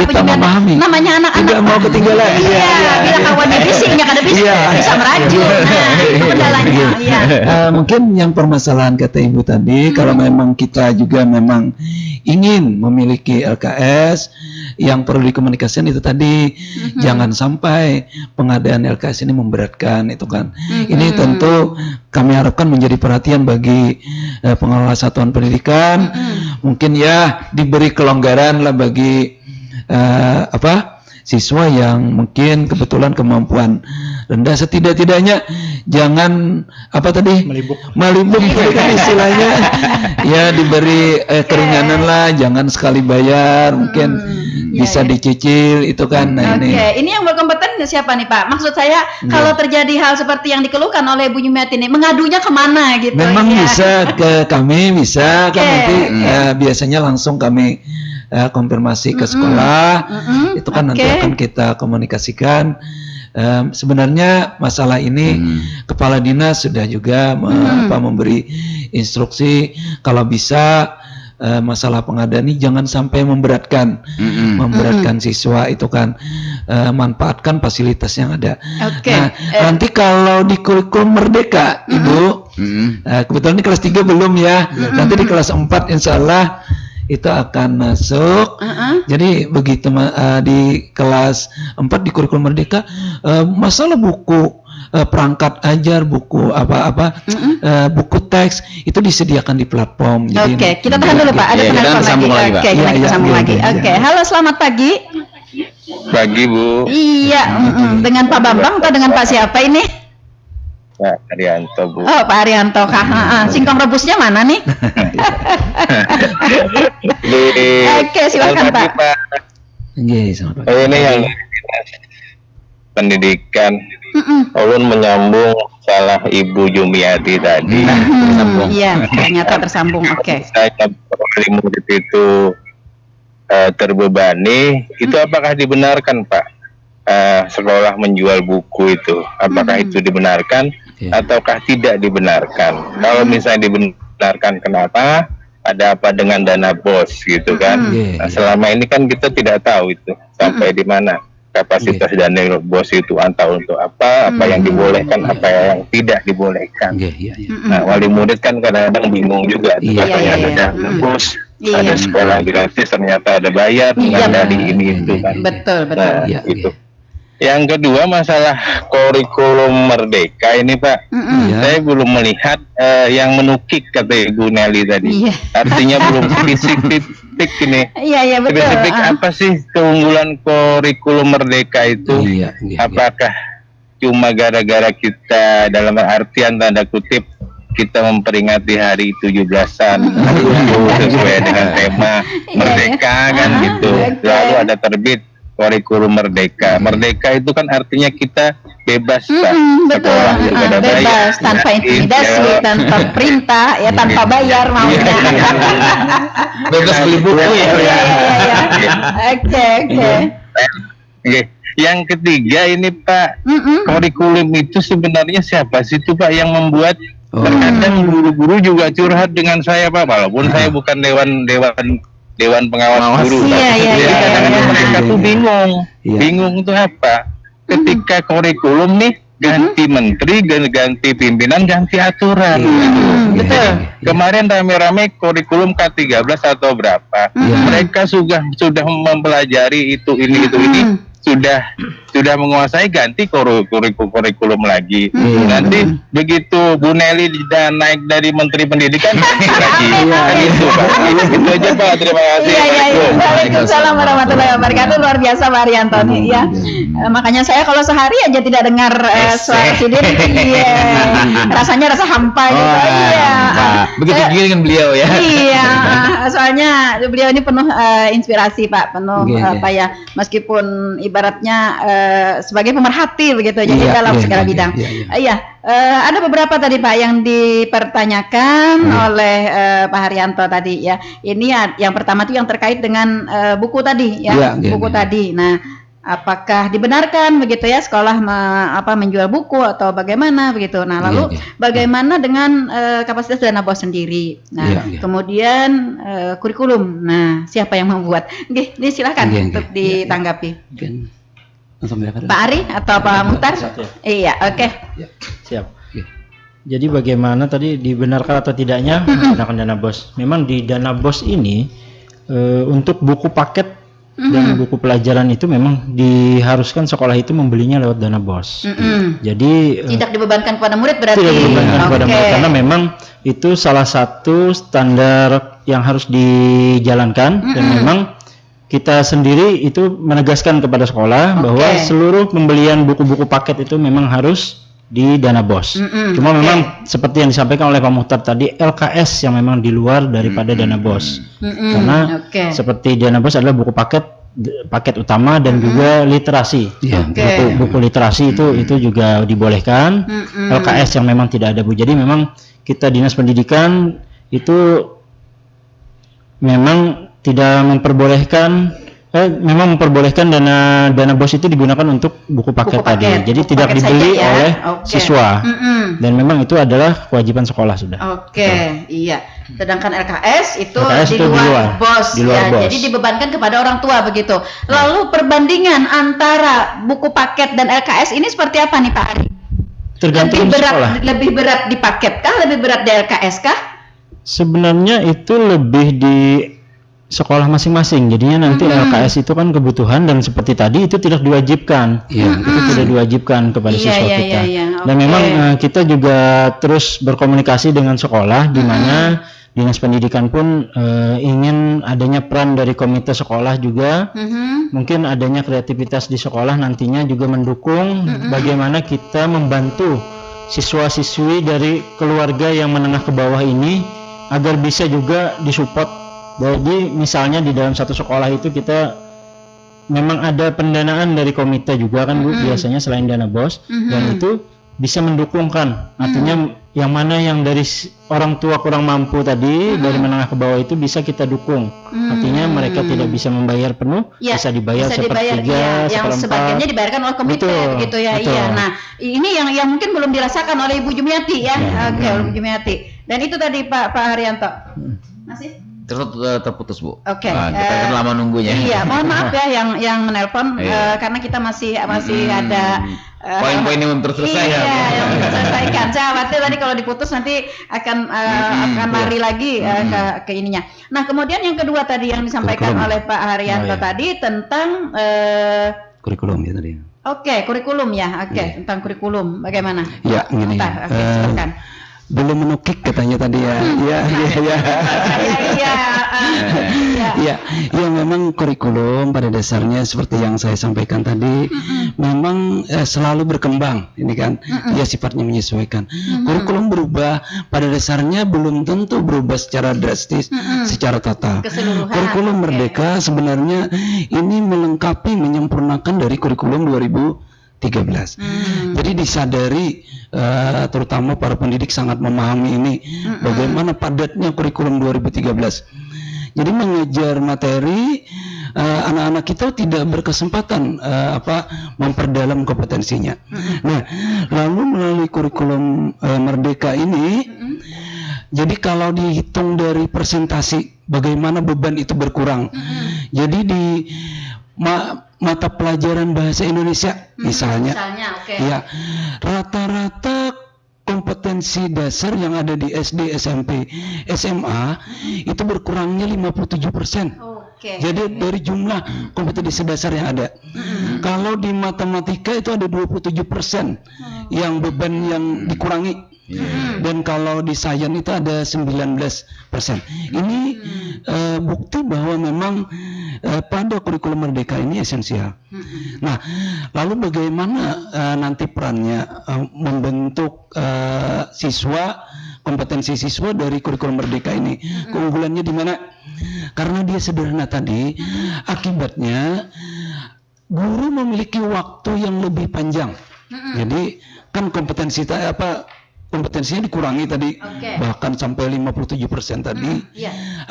kita memahami, namanya anak-anak tidak mau ketinggalan. Bila kawannya bisingnya kada bisa meraju. Nah, itu kendalanya. Mungkin yang permasalahan kata Ibu tadi, kalau memang kita juga memang ingin memiliki LKS, yang perlu dikomunikasikan itu tadi, jangan sampai pengadaan LKS ini memberatkan, itu kan. Ini tentu kami harapkan menjadi perhatian bagi pengelola satuan pendidikan. Mungkin ya diberi kelonggaran lah bagi siswa yang mungkin kebetulan kemampuan rendah, setidak-tidaknya jangan melibuk istilahnya ya, diberi keringanan lah, jangan sekali bayar, mungkin bisa dicicil, itu kan. Ini yang berkompeten siapa nih Pak? Maksud saya kalau terjadi hal seperti yang dikeluhkan oleh Bu Jumiati ini, mengadunya kemana gitu? Memang bisa ke kami, bisa kan nanti biasanya langsung kami konfirmasi ke sekolah, itu kan nanti akan kita komunikasikan. Sebenarnya masalah ini kepala dinas sudah juga memberi instruksi kalau bisa masalah pengadaan ini jangan sampai memberatkan siswa, itu kan manfaatkan fasilitas yang ada. Nanti kalau di kurikulum Merdeka Ibu, kebetulan di kelas 3 belum ya, nanti di kelas 4 insya Allah itu akan masuk. Jadi begitu di kelas 4 di kurikulum Merdeka, masalah buku perangkat ajar, buku buku teks itu disediakan di platform. Jadi kita tahan dulu Pak, ada penelpon lagi. Kita sambung lagi. Halo, selamat pagi. Pagi Bu. Iya, dengan Pak Bambang atau dengan Pak siapa ini? Pak Arianto Bu. Oh, Pak Arianto kah? Singkong rebusnya mana nih? Oke, silakan Pak. Ini yang pendidikan. Ulun menyambung salah Ibu Jumiati tadi. Iya, ternyata tersambung. Saya wali murid itu terbebani. Itu apakah dibenarkan Pak? Sekolah menjual buku itu, apakah itu dibenarkan ataukah tidak dibenarkan? Kalau misalnya dibenarkan, kenapa? Ada apa dengan dana BOS gitu kan? Nah, selama ini kan kita tidak tahu itu sampai di mana kapasitas dana BOS itu, entah untuk apa yang dibolehkan, apa yang tidak dibolehkan. Nah, wali murid kan kadang-kadang bingung juga, katanya ada dana BOS, ada sekolah gratis, ternyata ada bayar, ada di ini itu kan. Betul. Nah, itu. Yang kedua, masalah kurikulum Merdeka ini Pak, saya belum melihat yang menukik kata Ibu Nelly tadi. Artinya belum spesifik ini. Betul. Spesifik apa sih keunggulan kurikulum Merdeka itu? Apakah cuma gara-gara kita, dalam artian tanda kutip, kita memperingati hari 17-an sesuai dengan tema Merdeka kan gitu. Lalu ada terbit kurikulum merdeka. Merdeka itu kan artinya kita bebas, Pak. Betul, Sekolah nggak ada bebas, bayar, tanpa intimidasi, ya. tanpa perintah, ya tanpa bayar maunya. Bebas beli buku ya. Iya. Oke. Oke. Yang ketiga ini Pak, kurikulum itu sebenarnya siapa sih itu Pak yang membuat? Terkadang guru-guru juga curhat dengan saya Pak, walaupun saya bukan dewan pengawas guru. Iya. Kadang-kadang mereka tuh bingung itu apa? Ketika kurikulum nih ganti menteri, ganti pimpinan, ganti aturan. Betul. Kemarin rame-rame kurikulum K13 atau berapa? Mereka sudah mempelajari ini sudah menguasai, ganti kurikulum lagi. Nanti begitu Bu Nelly naik dari Menteri Pendidikan ganti lagi. Kan itu Pak. Itu aja Pak. Terima kasih. Waalaikumsalam warahmatullahi wabarakatuh. Luar biasa Pak Haryanto nih ya. Makanya saya kalau sehari aja tidak dengar suara sendiri, rasanya rasa hampa gitu. Iya. Begitu juga dengan beliau ya. Iya. Soalnya beliau ini penuh inspirasi Pak, penuh apa ya, meskipun ibaratnya sebagai pemerhati begitu jadi dalam segala bidang. Ada beberapa tadi Pak yang dipertanyakan oleh Pak Haryanto tadi ya. Ini yang pertama itu yang terkait dengan buku tadi ya, buku tadi. Nah, apakah dibenarkan begitu ya sekolah menjual buku atau bagaimana begitu. Nah, lalu bagaimana dengan kapasitas dana bos sendiri. Nah, kemudian kurikulum. Nah, siapa yang membuat? Oke, ini silakan untuk ditanggapi. Pak Ari atau Pak Muhtar? Iya, oke. Siap. Jadi bagaimana tadi dibenarkan atau tidaknya menggunakan dana bos? Memang di dana bos ini untuk buku paket dan buku pelajaran itu memang diharuskan sekolah itu membelinya lewat dana bos. Jadi tidak dibebankan kepada murid berarti. Tidak dibebankan kepada murid karena memang itu salah satu standar yang harus dijalankan dan memang kita sendiri itu menegaskan kepada sekolah bahwa seluruh pembelian buku-buku paket itu memang harus di dana bos. Cuma memang seperti yang disampaikan oleh Pak Muhtar tadi, LKS yang memang di luar daripada dana bos. Karena seperti dana bos adalah buku paket utama dan juga literasi. Buku literasi itu juga dibolehkan. LKS yang memang tidak ada Bu. Jadi memang kita Dinas Pendidikan itu memang tidak memperbolehkan dana bos itu digunakan untuk buku paket tadi. Jadi tidak dibeli oleh siswa. Dan memang itu adalah kewajiban sekolah sudah. Iya. Sedangkan LKS itu di luar bos. bos. Jadi dibebankan kepada orang tua begitu. Lalu perbandingan antara buku paket dan LKS ini seperti apa nih Pak Ari? Tergantung sekolah. Lebih berat di paket kah? Lebih berat di LKS kah? Sebenarnya itu lebih di sekolah masing-masing. Jadinya nanti LKS itu kan kebutuhan dan seperti tadi itu tidak diwajibkan. Itu tidak diwajibkan kepada siswa kita. Dan memang kita juga terus berkomunikasi dengan sekolah di mana Dinas Pendidikan pun ingin adanya peran dari komite sekolah juga. Mungkin adanya kreativitas di sekolah nantinya juga mendukung bagaimana kita membantu siswa-siswi dari keluarga yang menengah ke bawah ini agar bisa juga disupport. Jadi misalnya di dalam satu sekolah itu kita memang ada pendanaan dari komite juga kan Bu, biasanya selain dana bos, dan itu bisa mendukungkan. Artinya yang mana yang dari orang tua kurang mampu tadi, dari menengah ke bawah itu bisa kita dukung. Artinya mereka tidak bisa membayar penuh, bisa dibayar sepertiga, yang sebagiannya dibayarkan oleh komite begitu ya. Iya. Nah, ini yang mungkin belum dirasakan oleh Ibu Jumiati ya. Ibu Jumiati. Dan itu tadi Pak Haryanto. Masih terputus Bu. Kita kan lama nunggunya. Iya, mohon maaf ya yang menelpon karena kita masih ada poin-poin yang belum terselesai ya. Yang belum terselesaikan. Saya khawatir tadi kalau diputus nanti akan lari lagi ke ininya. Nah, kemudian yang kedua tadi yang disampaikan oleh Pak Haryanto tadi tentang kurikulum ya tadi. Kurikulum ya. Tentang kurikulum bagaimana? Ya, begini. Silakan. belum menukik katanya tadi ya. Iya. Iya, memang kurikulum pada dasarnya seperti yang saya sampaikan tadi, memang selalu berkembang. Ini kan, dia sifatnya menyesuaikan. Kurikulum berubah, pada dasarnya belum tentu berubah secara drastis, secara total. Kurikulum Merdeka sebenarnya ini melengkapi, menyempurnakan dari kurikulum 2013. Jadi disadari, terutama para pendidik sangat memahami ini, bagaimana padatnya kurikulum 2013. Jadi mengejar materi, anak-anak kita tidak berkesempatan memperdalam kompetensinya. Nah, lalu melalui kurikulum Merdeka ini, jadi kalau dihitung dari persentasi, bagaimana beban itu berkurang. Jadi di mata pelajaran bahasa Indonesia misalnya, ya, rata-rata kompetensi dasar yang ada di SD, SMP, SMA itu berkurangnya 57%. Jadi dari jumlah kompetensi dasar yang ada. Kalau di matematika itu ada 27% yang beban yang dikurangi. Dan kalau di sains itu ada 19%. Ini bukti bahwa memang pada kurikulum Merdeka ini esensial. Nah, lalu bagaimana nanti perannya membentuk siswa, kompetensi siswa dari kurikulum Merdeka ini? Keunggulannya di mana? Karena dia sederhana tadi, akibatnya guru memiliki waktu yang lebih panjang. Jadi kan kompetensinya dikurangi tadi, bahkan sampai 57% tadi.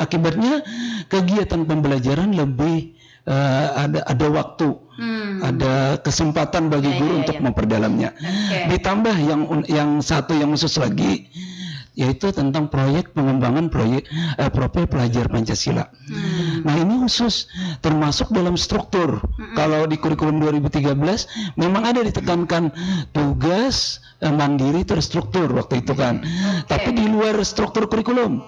Akibatnya kegiatan pembelajaran lebih ada waktu, ada kesempatan bagi guru untuk memperdalamnya. Ditambah yang satu yang khusus lagi, yaitu tentang proyek pengembangan profil pelajar Pancasila. Nah, ini khusus termasuk dalam struktur. Kalau di kurikulum 2013 memang ada ditekankan tugas mandiri terstruktur waktu itu kan. Tapi di luar struktur kurikulum.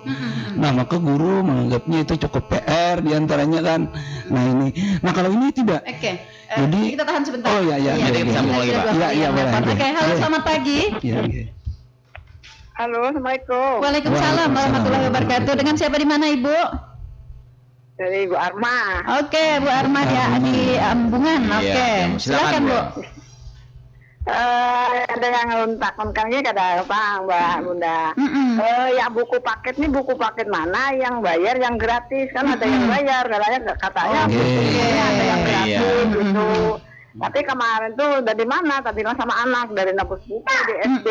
Nah, maka guru menganggapnya itu cukup PR diantaranya kan. Nah, ini. Nah, kalau ini tidak. Jadi kita tahan sebentar. Oh iya. Kita sambung lagi, Pak. Iya, boleh. Halo, selamat pagi. Halo, Assalamualaikum. Waalaikumsalam warahmatullahi wabarakatuh. Dengan siapa di mana, Ibu? Dari Bu Arma. Oke, Bu Arma di Ambungan. Silakan, Bu. Ada yang ngeluntak-luntaknya kata Mbak Bunda. Yang buku paket nih, buku paket mana yang bayar, yang gratis? Kan ada yang bayar, katanya ada yang gratis gitu. Tapi kemarin tuh dari mana? Tadi sama anak dari nebus buku di SD.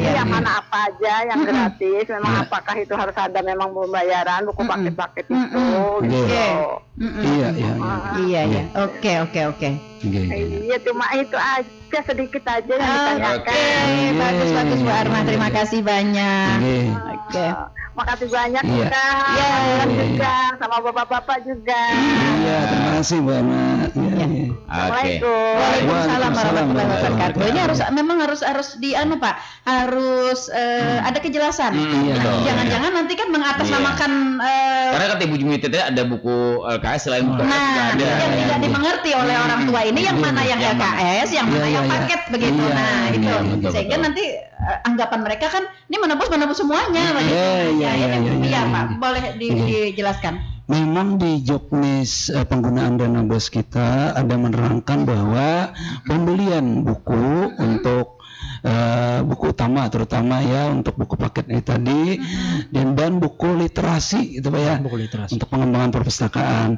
Yang mana apa aja yang gratis? Memang apakah itu harus ada memang pembayaran buku paket-paket itu? Iya. Oke. Iya, cuma itu aja, sedikit aja yang ditanyakan. Bagus Bu Arma, terima kasih banyak. Makasih banyak juga sama bapak-bapak juga. Iya, terima kasih Bu Arma. Assalamualaikum. Waalaikumsalam warahmatullahi wabarakatuh. Ini harus Pak, harus ada kejelasan. Jangan-jangan nanti kan mengatasnamakan. Karena kata Ibu Jumi Tete ada buku LKS selain buku yang tidak dimengerti oleh orang tua ini, yang mana yang LKS, yang mana yang paket begitu. Nah, itu sehingga nanti anggapan mereka kan ini menebus semuanya begitu. Iya, Pak, boleh dijelaskan. Memang di jobnis penggunaan dana bos kita ada menerangkan bahwa pembelian buku untuk buku utama terutama ya untuk buku paket ini tadi dan buku literasi itu Pak ya, untuk pengembangan perpustakaan.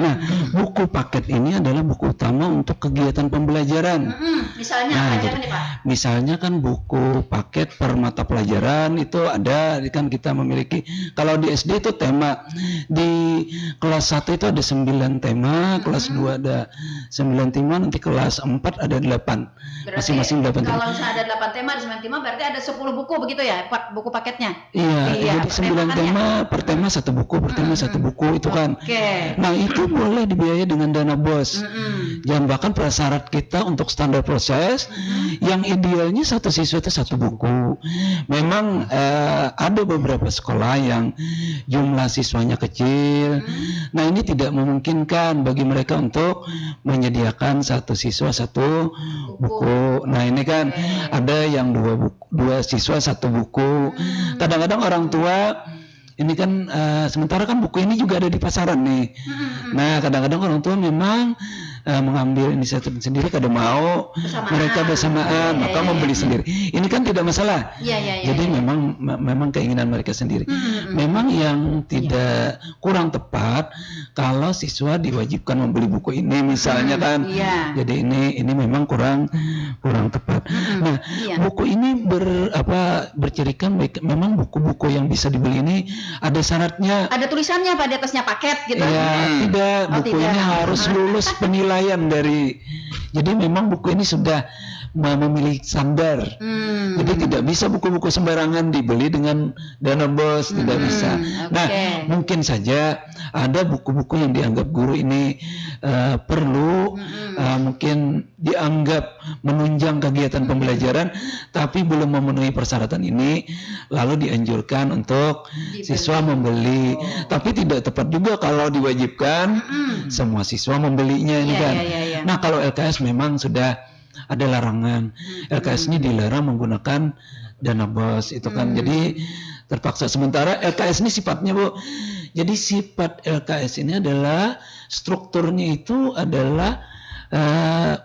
Nah, buku paket ini adalah buku utama untuk kegiatan pembelajaran. Misalnya apa aja nih Pak? Misalnya kan buku paket per mata pelajaran itu ada kan, kita memiliki kalau di SD itu tema, di kelas 1 itu ada 9 tema, kelas 2 ada 9 tema, nanti kelas 4 ada 8. Masing-masing 8 tema. Kalau ada 8 tema, ada 9 tema, berarti ada 10 buku begitu ya, Pak, buku paketnya? Iya, jadi 9 tema, per tema 1 buku, per tema 1 buku itu kan. Nah, itu boleh dibiayai dengan dana BOS. Dan bahkan prasyarat kita untuk standar proses yang idealnya satu siswa itu satu buku. Memang ada beberapa sekolah yang jumlah siswanya kecil. Nah, ini tidak memungkinkan bagi mereka untuk menyediakan satu siswa satu buku. Nah, ini kan ada yang dua siswa satu buku. Kadang-kadang orang tua ini kan sementara kan buku ini juga ada di pasaran nih. Nah, kadang-kadang orang tua memang mengambil inisiatif sendiri, kadang mau mereka bersamaan, maka membeli sendiri. Ini kan tidak masalah. Jadi memang keinginan mereka sendiri. Memang yang tidak kurang tepat kalau siswa diwajibkan membeli buku ini misalnya kan. Jadi ini memang kurang tepat. Nah, buku ini bercirikan memang buku-buku yang bisa dibeli ini ada syaratnya. Ada tulisannya Pak di atasnya paket gitu. Tidak, buku ini harus lulus penilaian dari. Jadi memang buku ini sudah memiliki standar. Jadi tidak bisa buku-buku sembarangan dibeli dengan dana BOS, tidak bisa. Nah, mungkin saja ada buku-buku yang dianggap guru ini perlu mungkin dianggap menunjang kegiatan pembelajaran tapi belum memenuhi persyaratan ini, lalu dianjurkan untuk siswa membeli. Tapi tidak tepat juga kalau diwajibkan semua siswa membelinya ini kan. Nah, kalau LKS memang sudah ada larangan. LKS ini dilarang menggunakan dana BOS itu kan. Jadi terpaksa. Sementara LKS ini sifatnya, Bu. Jadi sifat LKS ini adalah strukturnya itu adalah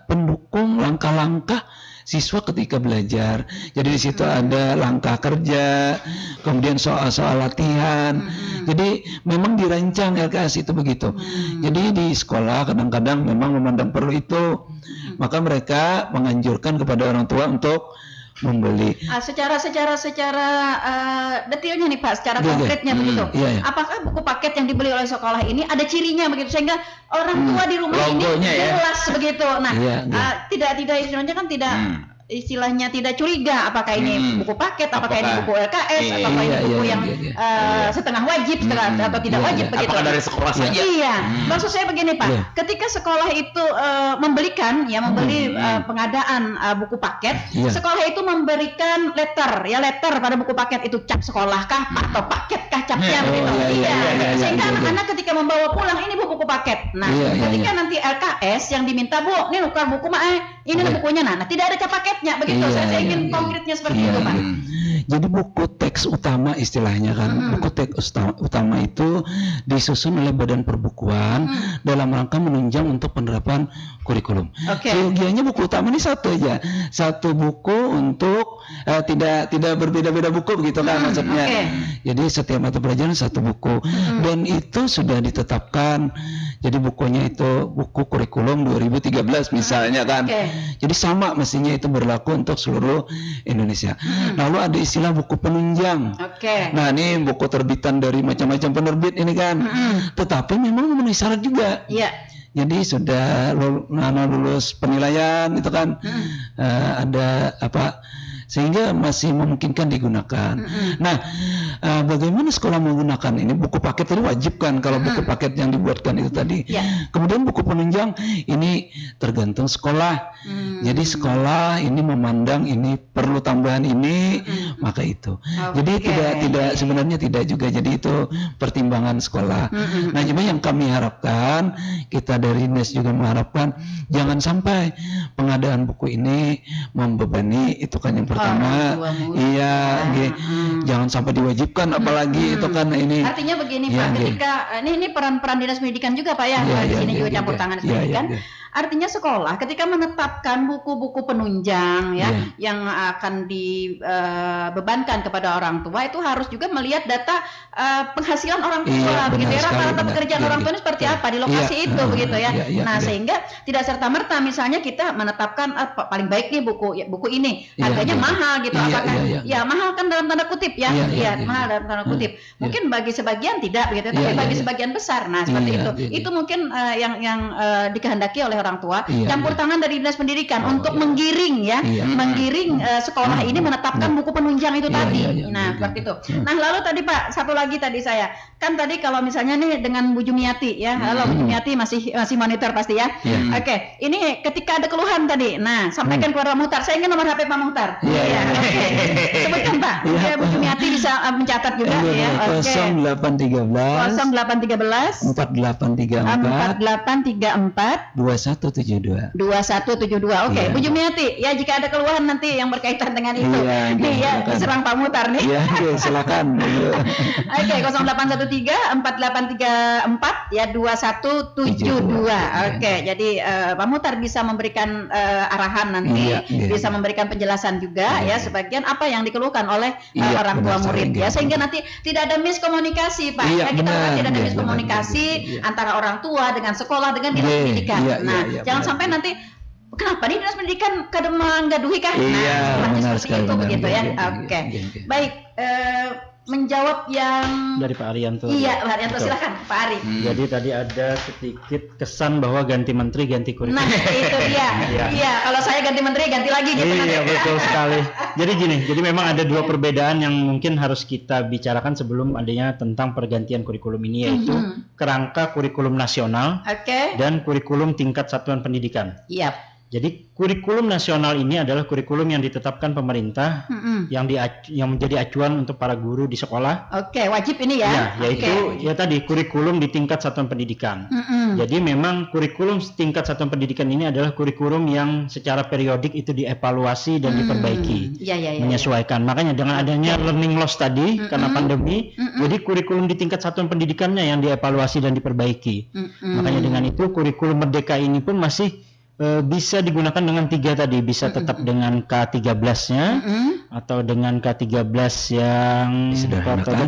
pendukung langkah-langkah siswa ketika belajar. Jadi di situ ada langkah kerja, kemudian soal-soal latihan. Jadi memang dirancang LKS itu begitu. Jadi di sekolah kadang-kadang memang memandang perlu itu, maka mereka menganjurkan kepada orang tua untuk membeli. Secara detailnya nih Pak, secara konkretnya begitu. Apakah buku paket yang dibeli oleh sekolah ini ada cirinya begitu sehingga orang tua di rumah logonya ini jelas begitu. Nah, tidak istilahnya kan istilahnya tidak curiga apakah ini buku paket, apakah ini buku LKS, apakah ini buku yang setengah wajib, atau tidak wajib begitu. Apakah dari sekolah saja? Maksud saya begini Pak, ketika sekolah itu membeli pengadaan buku paket, sekolah itu memberikan letter pada buku paket itu cap sekolah kah atau paket kah capnya begitu. Sehingga anak-anak ketika membawa pulang ini buku paket. Nah, ketika nanti LKS yang diminta, Bu, ini bukan buku ini bukunya. Nah, tidak ada cap paketnya begitu. Saya ingin konkretnya seperti itu, Pak. Jadi buku teks utama istilahnya kan. Buku teks utama itu disusun oleh Badan Perbukuan dalam rangka menunjang untuk penerapan kurikulum. Seyogianya buku utama ini satu aja. Satu buku untuk tidak berbeda-beda buku begitu kan maksudnya. Jadi setiap mata pelajaran satu buku. Dan itu sudah ditetapkan. Jadi bukunya itu buku kurikulum 2013 misalnya kan. Jadi sama mestinya itu berlaku untuk seluruh Indonesia. Lalu ada istilah buku penunjang. Nah, ini buku terbitan dari macam-macam penerbit ini kan. Tetapi memang memenuhi syarat juga. Jadi sudah lulus penilaian itu kan. Ada sehingga masih memungkinkan digunakan. Nah, bagaimana sekolah menggunakan ini? Buku paket tadi wajib kan kalau buku paket yang dibuatkan itu tadi. Kemudian buku penunjang ini tergantung sekolah. Jadi sekolah ini memandang ini perlu tambahan ini, maka itu. Jadi tidak sebenarnya tidak juga. Jadi itu pertimbangan sekolah. Nah, cuma yang kami harapkan, kita dari NES juga mengharapkan jangan sampai pengadaan buku ini membebani, itu kan yang pertama. Jangan sampai diwajibkan apalagi itu kan ini. Artinya begini Pak, ketika ini peran Dinas Pendidikan juga Pak ya, di sini juga campur tangan pendidikan. Artinya sekolah ketika menetapkan buku-buku penunjang yang akan dibebankan kepada orang tua itu harus juga melihat data penghasilan orang tua begitu ya, rata-rata pekerjaan orang tua ini seperti apa di lokasi itu begitu ya. Nah, sehingga tidak serta-merta misalnya kita menetapkan paling baik nih buku ini harganya mahal gitu. Apakah mahal kan dalam tanda kutip mahal dalam tanda kutip. Mungkin bagi sebagian tidak begitu, tapi bagi sebagian besar. Nah, seperti itu. Itu mungkin yang dikehendaki oleh orang tua, Iya, campur tangan dari dinas pendidikan untuk menggiring ya, Iya. menggiring sekolah ini menetapkan buku penunjang itu Iya, tadi. iya, iya, Nah, iya, seperti iya. itu. Nah, lalu tadi Pak, satu lagi tadi saya kan tadi kalau misalnya nih dengan Bu Jumiati ya, halo Bu Jumiati masih monitor pasti ya. Iya. Oke, ini ketika ada keluhan tadi, nah sampaikan kepada Pak Muhtar. Saya ingin nomor HP Pak Muhtar. Iya, iya. Oke. Sebutkan Pak. Iya. Ya, Bu Jumiati bisa mencatat juga ya. Oke. 0813 0813 4834 4834 2172. 2172. Oke, Iya. Bu Jumiati, ya jika ada keluhan nanti yang berkaitan dengan itu, Iya, nih ya silakan. serang Pak Muhtar nih. Iya, oke, silakan. Oke, 0813 4834 ya 2172. Oke, jadi Pak Muhtar bisa memberikan arahan nanti, Iya, iya, bisa iya. memberikan penjelasan juga Iya, ya iya. sebagian apa yang dikeluhkan oleh Iya, orang tua benar murid sekali, ya, iya. sehingga nanti tidak ada miskomunikasi Pak. Iya, Ya, kita benar, harapkan tidak ada iya, miskomunikasi benar, iya. antara orang tua dengan sekolah dengan dinas Iya, pendidikan. iya, Nah, iya, jangan benar. sampai nanti kenapa nih dinas pendidikan kadang menggaduhi kah? Iya, istilahnya benar seperti sekali, itu benar, begitu iya, ya. iya, Oke. iya, iya. Baik, menjawab yang Dari Pak Arianto. iya, Pak Haryanto Betul. silakan Pak Ari. Jadi tadi ada sedikit kesan bahwa ganti menteri ganti kurikulum. Nah, itu dia. Iya. Iya, kalau saya ganti menteri ganti lagi gitu nanti. Iya, betul sekali. Jadi gini, jadi memang ada dua perbedaan yang mungkin harus kita bicarakan sebelum adanya tentang pergantian kurikulum ini, yaitu kerangka kurikulum nasional Oke. dan kurikulum tingkat satuan pendidikan. Iya. Jadi kurikulum nasional ini adalah kurikulum yang ditetapkan pemerintah yang menjadi acuan untuk para guru di sekolah. Oke, wajib ini ya. Ya, yaitu ya tadi kurikulum di tingkat satuan pendidikan. Jadi memang kurikulum tingkat satuan pendidikan ini adalah kurikulum yang secara periodik itu dievaluasi dan diperbaiki, Iya, iya, iya. menyesuaikan. Makanya dengan adanya learning loss tadi karena pandemi, jadi kurikulum di tingkat satuan pendidikannya yang dievaluasi dan diperbaiki. Makanya dengan itu kurikulum Merdeka ini pun masih bisa digunakan dengan 3 tadi, bisa tetap dengan K13-nya atau dengan K13 yang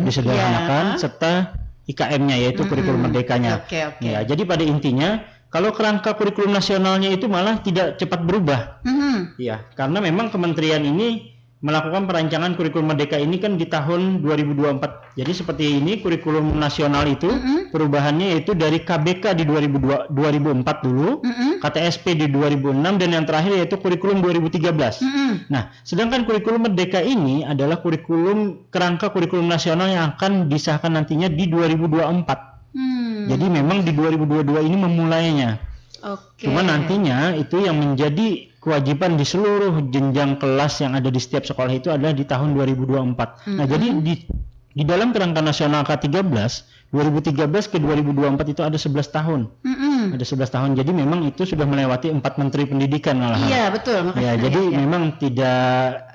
disederhanakan serta IKM-nya yaitu kurikulum merdekanya. Oke, oke. Ya, jadi pada intinya kalau kerangka kurikulum nasionalnya itu malah tidak cepat berubah. Ya, karena memang kementerian ini melakukan perancangan kurikulum merdeka ini kan di tahun 2024. Jadi seperti ini kurikulum nasional itu perubahannya yaitu dari KBK di 2004 dulu, KTSP di 2006 dan yang terakhir yaitu kurikulum 2013. Nah, sedangkan kurikulum merdeka ini adalah kerangka kurikulum nasional yang akan disahkan nantinya di 2024. Jadi memang di 2022 ini memulainya. Oke. Cuma nantinya itu yang menjadi kewajiban di seluruh jenjang kelas yang ada di setiap sekolah itu adalah di tahun 2024. Nah, jadi di dalam kerangka nasional K13 2013 ke 2024 itu ada 11 tahun. Ada 11 tahun. Jadi memang itu sudah melewati 4 menteri pendidikan malahan. Iya, betul. Ya, jadi memang tidak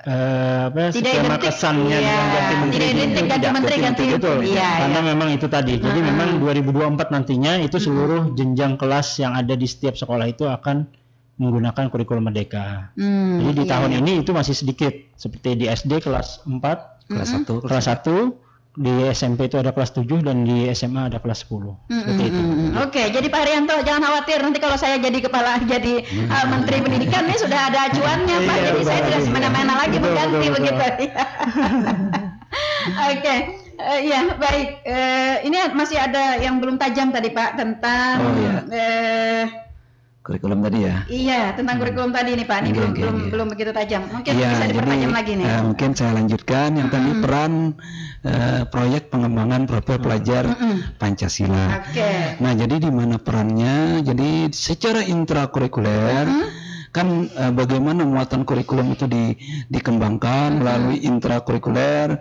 skema identik. kesannya Iya, dengan ganti menteri. tidak identik itu ganti tidak. menteri, ganti Betul. iya, Karena iya. memang itu tadi. Jadi memang 2024 nantinya itu seluruh jenjang kelas yang ada di setiap sekolah itu akan menggunakan kurikulum merdeka. Jadi di tahun ini itu masih sedikit. Seperti di SD kelas 4, kelas 1, di SMP itu ada kelas 7 dan di SMA ada kelas 10. Seperti itu. Oke, jadi Pak Haryanto jangan khawatir nanti kalau saya jadi Menteri Pendidikan ini sudah ada acuannya Pak. Iya, Jadi saya tidak semena-mena lagi betul, mengganti betul. begitu. Oke. Ya baik. Ini masih ada yang belum tajam tadi Pak tentang Kurikulum tadi ya. iya tentang kurikulum tadi nih Pak. Ini belum begitu tajam. Mungkin bisa dipertajam lagi nih. Mungkin saya lanjutkan yang tadi peran proyek pengembangan profil pelajar Pancasila. Oke. Nah, jadi di mana perannya? Jadi secara intrakurikuler kan bagaimana muatan kurikulum itu dikembangkan melalui intrakurikuler,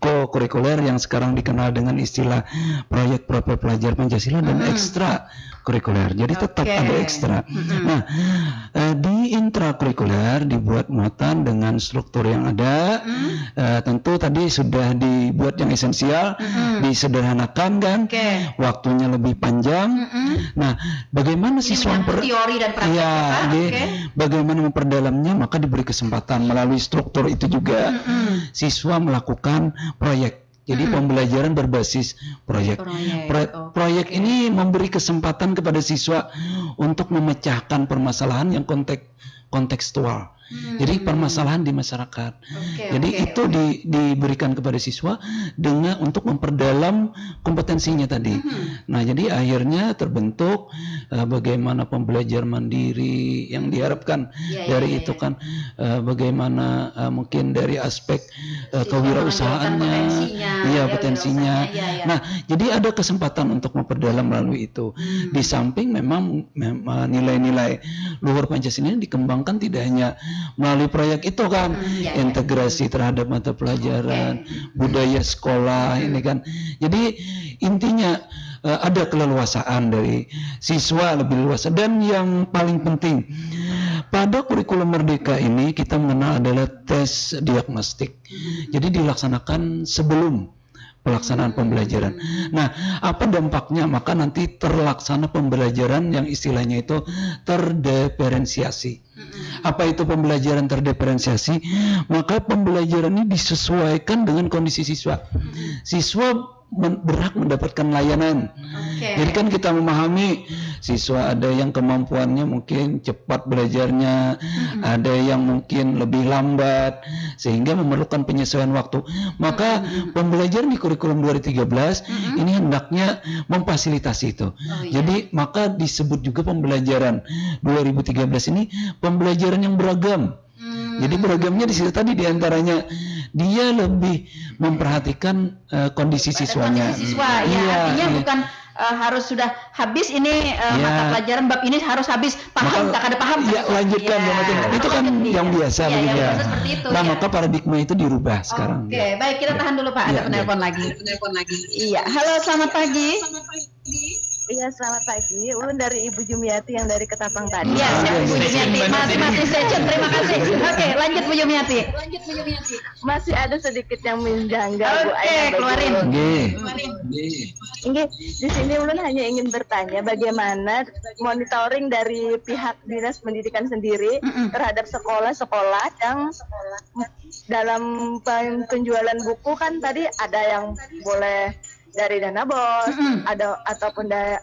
co-kurikuler yang sekarang dikenal dengan istilah proyek profil pelajar Pancasila dan ekstra kurikuler. Jadi tetap ada ekstra. Nah, di intrakurikuler dibuat muatan dengan struktur yang ada. Tentu tadi sudah dibuat yang esensial, disederhanakan kan, waktunya lebih panjang. Nah, bagaimana siswa teori dan praktek ya, Pak. bagaimana memperdalamnya, maka diberi kesempatan melalui struktur itu juga siswa melakukan proyek. Jadi pembelajaran berbasis proyek. Proyek ini memberi kesempatan kepada siswa untuk memecahkan permasalahan yang kontekstual. Jadi permasalahan di masyarakat. Jadi itu diberikan kepada siswa dengan untuk memperdalam kompetensinya tadi. Nah, jadi akhirnya terbentuk bagaimana pembelajaran mandiri yang diharapkan dari itu kan bagaimana mungkin dari aspek kewirausahaannya, potensinya. Nah, jadi ada kesempatan untuk memperdalam melalui itu. Di samping memang nilai-nilai luhur Pancasila ini dikembangkan tidak hanya melalui proyek itu kan, integrasi terhadap mata pelajaran, budaya sekolah ini kan. Jadi intinya ada keleluasaan dari siswa, lebih leluasa. Dan yang paling penting pada kurikulum Merdeka ini kita mengenal adalah tes diagnostik. Jadi dilaksanakan sebelum pelaksanaan pembelajaran. Nah, apa dampaknya? Maka nanti terlaksana pembelajaran yang istilahnya itu terdiferensiasi. Apa itu pembelajaran terdiferensiasi? Maka pembelajaran ini disesuaikan dengan kondisi siswa. Siswa berhak mendapatkan layanan. Jadi kan kita memahami siswa ada yang kemampuannya mungkin cepat belajarnya, ada yang mungkin lebih lambat sehingga memerlukan penyesuaian waktu. Maka pembelajaran di kurikulum 2013 ini hendaknya memfasilitasi itu. Jadi maka disebut juga pembelajaran 2013 ini pembelajaran yang beragam. Jadi beragamnya di situ tadi diantaranya dia lebih memperhatikan kondisi siswanya. Artinya bukan harus sudah habis ini mata pelajaran bab ini harus habis paham, tak ada paham. Lanjutkan itu kan yang biasa begitu. Nah, maka paradigma itu dirubah sekarang. Baik, kita tahan dulu Pak, ada penelpon lagi. Iya, halo, selamat pagi. Iya, selamat pagi. Ulun dari Ibu Jumiati yang dari Ketapang tadi. Iya, Bu Jumiati. Masih stay. Terima kasih. Oke, lanjut Bu Jumiati. Masih ada sedikit yang menjanggal, Bu. Keluarin. Ini di sini Ulun hanya ingin bertanya bagaimana monitoring dari pihak Dinas Pendidikan sendiri terhadap sekolah-sekolah yang dalam penjualan buku kan tadi ada yang boleh dari dana BOS, ada ataupun dari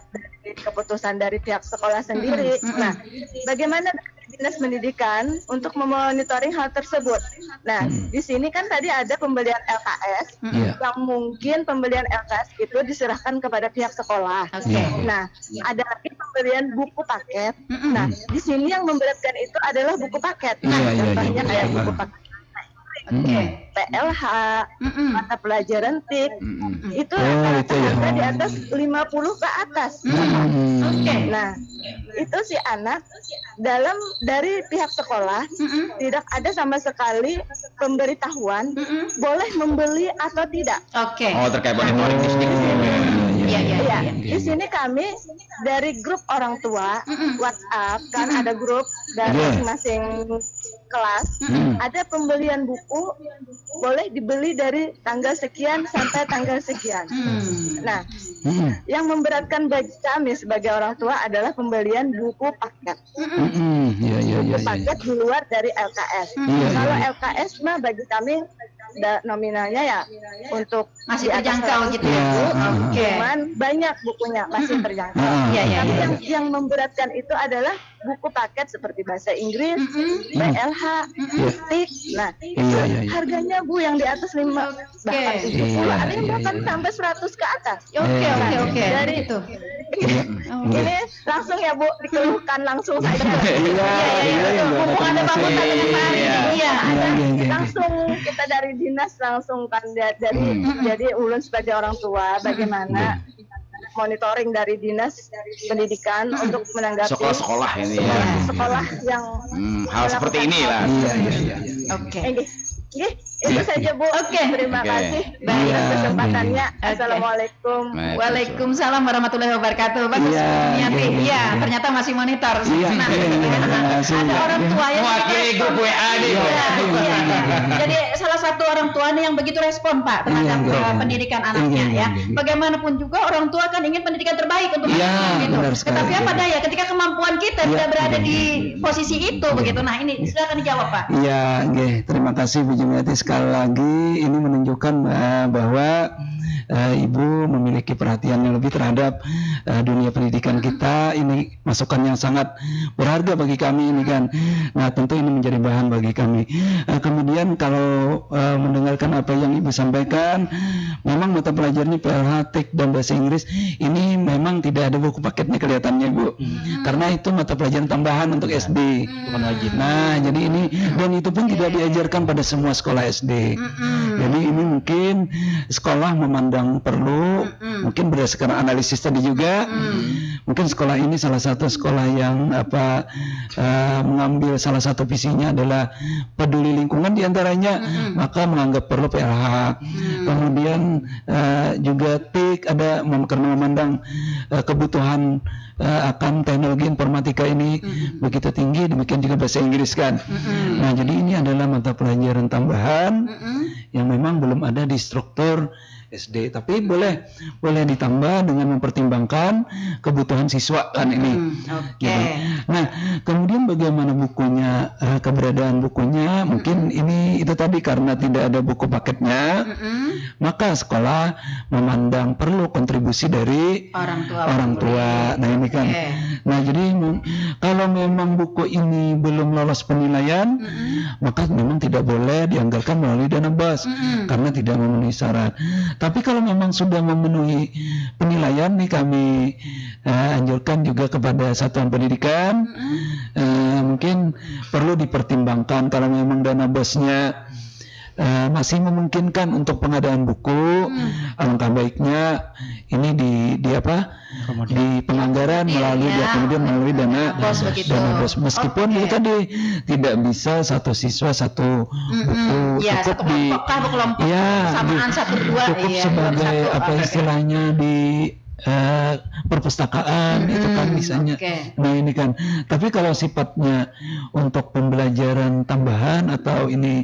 keputusan dari pihak sekolah sendiri. Nah, bagaimana Dinas Pendidikan untuk memonitoring hal tersebut? Nah, di sini kan tadi ada pembelian LKS, yang mungkin pembelian LKS itu diserahkan kepada pihak sekolah. Nah, ada lagi pembelian buku paket. Nah, di sini yang memberatkan itu adalah buku paket. Contohnya kayak buku paket. PLH, mata pelajaran TIK, itu rata-rata di atas 50 ke atas. Nah, itu si anak dari pihak sekolah tidak ada sama sekali pemberitahuan boleh membeli atau tidak. Terkait monitoring Di sini kami dari grup orang tua WhatsApp kan ada grup dari masing-masing kelas, ada pembelian buku boleh dibeli dari tanggal sekian sampai tanggal sekian. Nah, yang memberatkan bagi kami sebagai orang tua adalah pembelian buku paket. Buku paket di luar dari LKS. Kalau LKS mah bagi kami nominalnya ya untuk masih terjangkau gitu ya. Cuman banyak bukunya masih terjangkau. Tapi yang memberatkan itu adalah buku paket seperti bahasa Inggris, PLH, TIK. Nah, itu harganya Bu yang di atas 5 bahkan 70, ada yang bahkan sampai 100 ke atas. Oke. Dari itu. Ini langsung ya Bu, dikeluhkan langsung saja. Mumpung ada Pak Ustaz dengan Mari. Langsung kita dari dinas langsung kan dari jadi ulun sebagai orang tua bagaimana monitoring dari Dinas Pendidikan untuk menanggapi sekolah-sekolah ini ya. Sekolah yang hal seperti ini lah. Itu saja Bu. Terima kasih atas kesempatannya. Assalamualaikum. Waalaikumsalam warahmatullahi wabarakatuh. Bagus Niati. Iya, ternyata masih monitor. Nah, ada orang tua yang grup WA nih. Jadi salah satu orang tua nih yang begitu respon Pak terhadap pendidikan anaknya ya. Bagaimanapun juga orang tua kan ingin pendidikan terbaik untuk anaknya gitu. Tetapi apa daya ketika kemampuan kita tidak berada di posisi itu begitu. Nah, ini silakan dijawab Pak. Terima kasih Bu Jumiati, sekali lagi ini menunjukkan bahwa Ibu memiliki perhatian yang lebih terhadap dunia pendidikan kita. Ini masukan yang sangat berharga bagi kami ini kan. Nah, tentu ini menjadi bahan bagi kami. Kemudian kalau mendengarkan apa yang Ibu sampaikan, memang mata pelajarannya PLH, TIK, dan bahasa Inggris ini memang tidak ada buku paketnya kelihatannya, Bu. Karena itu mata pelajaran tambahan untuk SD. Nah, jadi ini, dan itu pun tidak diajarkan pada semua sekolah SD. Jadi ini mungkin sekolah memandang perlu, mungkin berdasarkan analisis tadi juga, mungkin sekolah ini salah satu sekolah yang mengambil salah satu visinya adalah peduli lingkungan diantaranya, maka menganggap perlu PLH. Kemudian juga TIK ada karena memandang kebutuhan akan teknologi informatika ini begitu tinggi, demikian juga bahasa Inggris kan. Nah, jadi ini adalah mata pelajaran tambahan yang memang belum ada di struktur SD, tapi boleh ditambah dengan mempertimbangkan kebutuhan siswa kan ini. Gitu. Nah, kemudian bagaimana bukunya, keberadaan bukunya, mungkin ini itu tadi karena tidak ada buku paketnya, maka sekolah memandang perlu kontribusi dari orang tua. Nah, ini kan. Nah, jadi kalau memang buku ini belum lolos penilaian, maka memang tidak boleh dianggarkan melalui dana BOS karena tidak memenuhi syarat. Tapi kalau memang sudah memenuhi penilaian nih, kami anjurkan juga kepada satuan pendidikan, mungkin perlu dipertimbangkan kalau memang dana BOS-nya masih memungkinkan untuk pengadaan buku, alangkah baiknya ini di penganggaran melalui kemudian melalui dana BOS. Meskipun itu tadi tidak bisa satu siswa satu buku, cukup di cukup sebagai apa istilahnya di perpustakaan itu kan misalnya. Nah, ini kan. Tapi kalau sifatnya untuk pembelajaran tambahan atau ini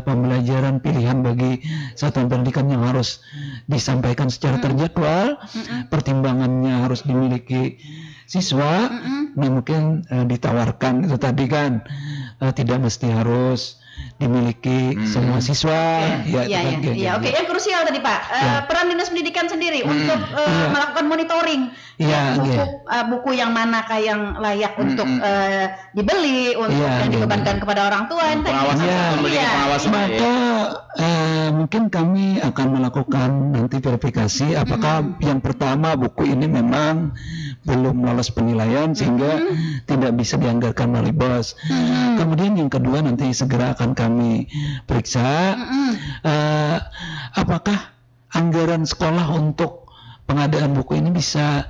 pembelajaran pilihan bagi satuan pendidikan yang harus disampaikan secara terjadwal, pertimbangannya harus dimiliki siswa, nah mungkin ditawarkan itu tadi kan, tidak mesti harus dimiliki semua siswa. Oke, yang krusial tadi Pak, peran dinas pendidikan sendiri untuk melakukan monitoring buku yang manakah yang layak untuk dibeli, untuk yang dibebankan kepada orang tua. Maka mungkin kami akan melakukan nanti verifikasi apakah yang pertama buku ini memang belum lolos penilaian sehingga tidak bisa dianggarkan melalui BOS. Kemudian yang kedua nanti segera akan kami periksa apakah anggaran sekolah untuk pengadaan buku ini bisa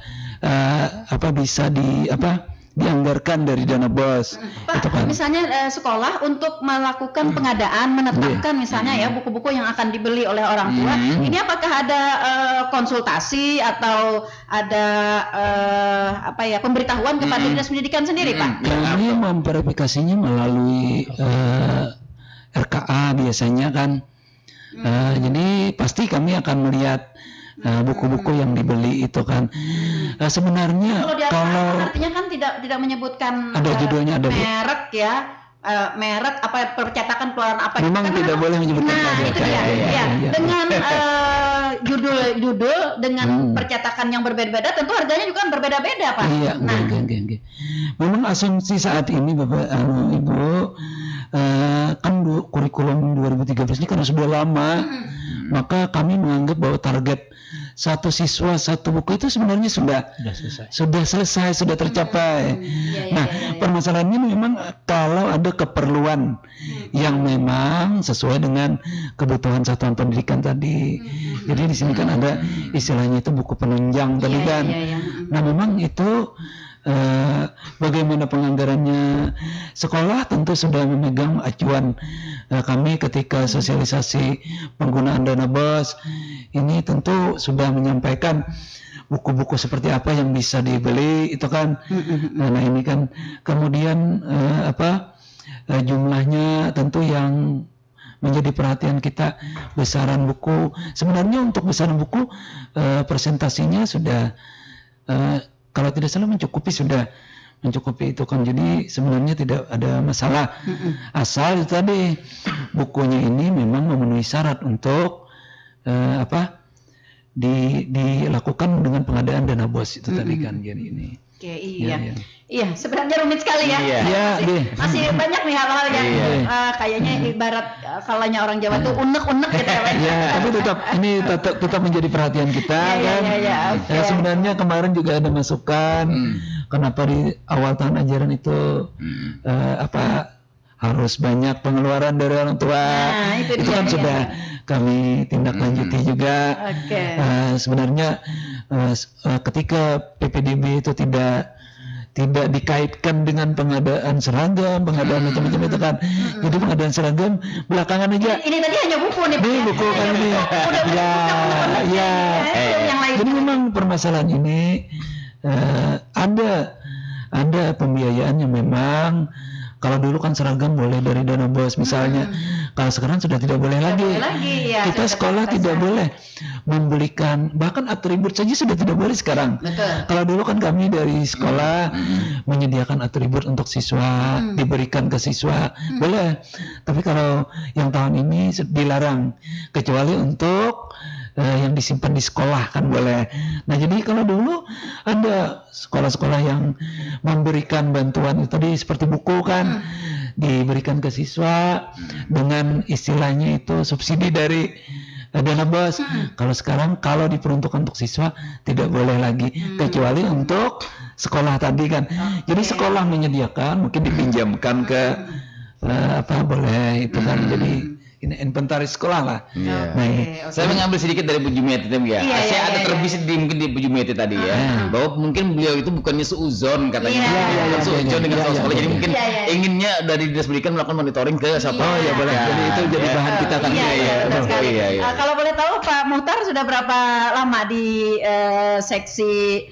dianggarkan dari dana BOS. Pak, itu kan. Misalnya sekolah untuk melakukan pengadaan, menetapkan misalnya ya buku-buku yang akan dibeli oleh orang tua, ini apakah ada konsultasi atau ada pemberitahuan kepada dinas pendidikan sendiri, Pak? Kami memverifikasinya melalui RKA biasanya kan. Jadi pasti kami akan melihat buku-buku yang dibeli itu kan. Sebenarnya kalau artinya kan tidak menyebutkan ada judulnya, ada merek ya, merek apa percetakan keluaran apa. Memang tidak boleh menyebutkan. Itu dengan judul dengan percetakan yang berbeda-beda, tentu harganya juga berbeda-beda, Pak. Iya, memang asumsi saat ini Bapak Ibu, kan kurikulum 2013 ini karena sudah lama, maka kami menganggap bahwa target satu siswa satu buku itu sebenarnya sudah selesai, sudah tercapai. Permasalahannya memang kalau ada keperluan yang memang sesuai dengan kebutuhan satuan pendidikan tadi. Jadi di sini kan ada istilahnya itu buku penunjang tadi kan. Nah, memang itu bagaimana penganggarannya, sekolah tentu sudah memegang acuan kami ketika sosialisasi penggunaan dana BOS ini tentu sudah menyampaikan buku-buku seperti apa yang bisa dibeli itu kan. Nah, ini kan kemudian jumlahnya tentu yang menjadi perhatian kita, besaran buku. Sebenarnya untuk besaran buku presentasinya sudah kalau tidak salah mencukupi sudah mencukupi itu kan. Jadi sebenarnya tidak ada masalah. Asal itu tadi bukunya ini memang memenuhi syarat untuk dilakukan dengan pengadaan dana BOS itu tadi kan. Jadi ini. Oke, iya. Iya, sebenarnya rumit sekali ya. Masih banyak nih hal-hal yang kayaknya ibarat kalanya orang Jawa tuh unek-unek gitu ya. Ya, tapi tetap menjadi perhatian kita kan. Ya, sebenarnya kemarin juga ada masukan kenapa di awal tahun ajaran itu harus banyak pengeluaran dari orang tua. Nah, itu kan sudah kami tindak lanjuti juga. Sebenarnya ketika PPDB itu tidak dikaitkan dengan pengadaan seragam, pengadaan macam-macam itu kan. Jadi pengadaan seragam belakangan aja. Ini tadi hanya buku nih. Buku kan ini. Jadi memang permasalahan ini ada pembiayaan yang memang kalau dulu kan seragam boleh dari dana BOS misalnya, kalau sekarang sudah tidak boleh lagi. Kita sekolah tidak boleh membelikan, bahkan atribut saja sudah tidak boleh sekarang. Kalau dulu kan kami dari sekolah menyediakan atribut untuk siswa, diberikan ke siswa, boleh. Tapi kalau yang tahun ini dilarang, kecuali untuk yang disimpan di sekolah kan boleh. Nah jadi kalau dulu ada sekolah-sekolah yang memberikan bantuan itu tadi seperti buku kan diberikan ke siswa dengan istilahnya itu subsidi dari dana BOS. Kalau sekarang kalau diperuntukkan untuk siswa tidak boleh lagi kecuali untuk sekolah tadi kan. Jadi sekolah menyediakan mungkin dipinjamkan ke boleh itu kan. Jadi ini inventaris sekolah lah. Saya mengambil sedikit dari Bu Jumiati tadi ya. Saya ada terbisit mungkin di Bu Jumiati tadi ya, bahwa mungkin beliau itu bukannya seuzon katanya, seuzon dengan sekolah. Jadi mungkin inginnya dari dinas pendidikan melakukan monitoring ke siapa. Boleh. Jadi itu jadi bahan kita kan. Kalau boleh tahu Pak Muhtar sudah berapa lama di seksi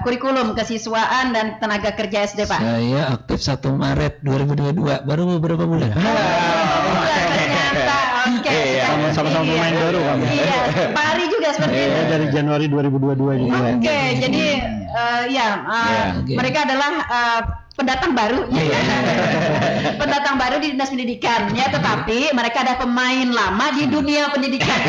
kurikulum kesiswaan dan tenaga kerja SD Pak? Saya aktif 1 Maret 2022, baru beberapa bulan. Sama-sama pemain baru kami. Pak Ari juga seperti itu. Dari Januari 2022 juga. Jadi mereka adalah pendatang baru, pendatang baru di dinas pendidikan, ya. Tetapi mereka ada pemain lama di dunia pendidikan.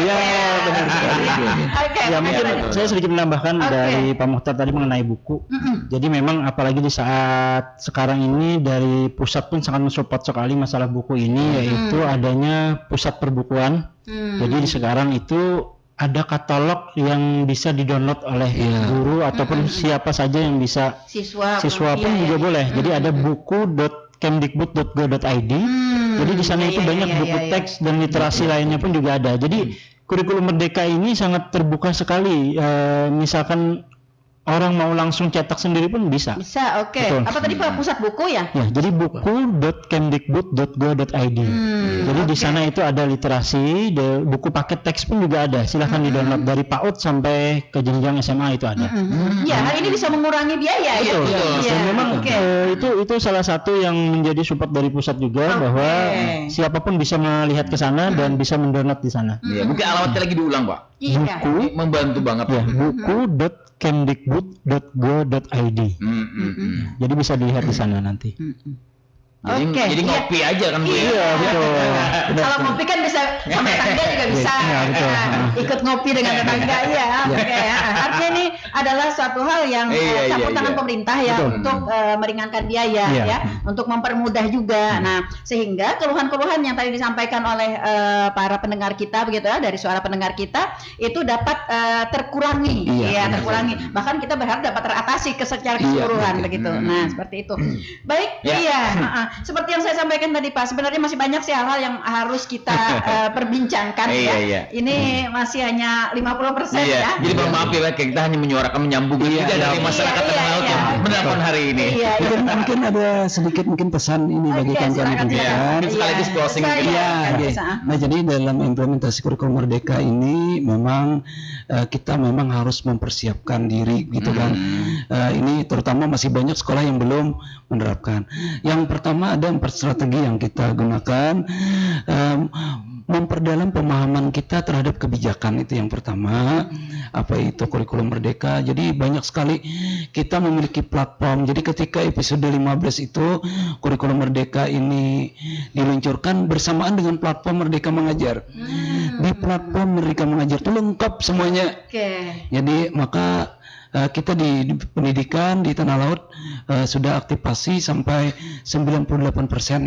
Mungkin saya sedikit menambahkan dari Pak Muhtar tadi mengenai buku. Jadi memang apalagi di saat sekarang ini dari pusat pun sangat mensupport sekali masalah buku ini, yaitu adanya pusat perbukuan. Jadi sekarang itu ada katalog yang bisa didownload oleh guru ataupun siapa saja yang bisa, siswa pun juga boleh. Jadi ada buku.kemdikbud.go.id. Jadi di sana itu banyak buku teks dan literasi lainnya pun juga ada. Jadi kurikulum Merdeka ini sangat terbuka sekali. Misalkan orang mau langsung cetak sendiri pun bisa. Oke. Apa tadi Pak, pusat buku ya? Ya, jadi buku.kemdikbud.go.id. Jadi di sana itu ada literasi, buku paket teks pun juga ada. Silahkan di-download dari PAUD sampai ke jenjang SMA itu ada. Hal ini bisa mengurangi biaya ya. Dan memang itu salah satu yang menjadi support dari pusat juga, bahwa siapapun bisa melihat ke sana dan bisa mendownload di sana. Mungkin alamatnya lagi diulang, Pak. Buku membantu banget. buku.kemdikbud.go.id. Jadi bisa dilihat di sana nanti. Jadi ngopi aja kan Bu. Kalau ngopi kan bisa sama tetangga juga bisa. Ikut ngopi dengan tetangga Artinya ini adalah suatu hal yang campur tangan pemerintah untuk meringankan biaya untuk mempermudah juga. Nah, sehingga keluhan-keluhan yang tadi disampaikan oleh para pendengar kita begitu dari suara pendengar kita itu dapat terkurangi. Terkurangi. Bahkan kita berharap dapat teratasi secara keseluruhan begitu. Nah, seperti itu. Baik, seperti yang saya sampaikan tadi Pak, sebenarnya masih banyak sih hal-hal yang harus kita perbincangkan Ini masih hanya 50% ya. Jadi maaf ya, kita hanya menyuarakan menyambung dari masyarakat mendapat hari ini. Mungkin ada sedikit pesan ini bagi kawan-kawan pendidikan. Sekaligus closing Nah, jadi dalam implementasi kurikulum Merdeka ini memang kita memang harus mempersiapkan diri gitu kan. Ini terutama masih banyak sekolah yang belum menerapkan. Yang pertama pertama ada 4 strategi yang kita gunakan. Memperdalam pemahaman kita terhadap kebijakan, itu yang pertama. Apa itu kurikulum merdeka? Jadi banyak sekali kita memiliki platform. Jadi ketika episode 15 itu kurikulum merdeka ini diluncurkan bersamaan dengan platform Merdeka Mengajar. Di platform Merdeka Mengajar itu lengkap semuanya. Jadi maka kita di pendidikan di Tanah Laut sudah aktifasi sampai 98%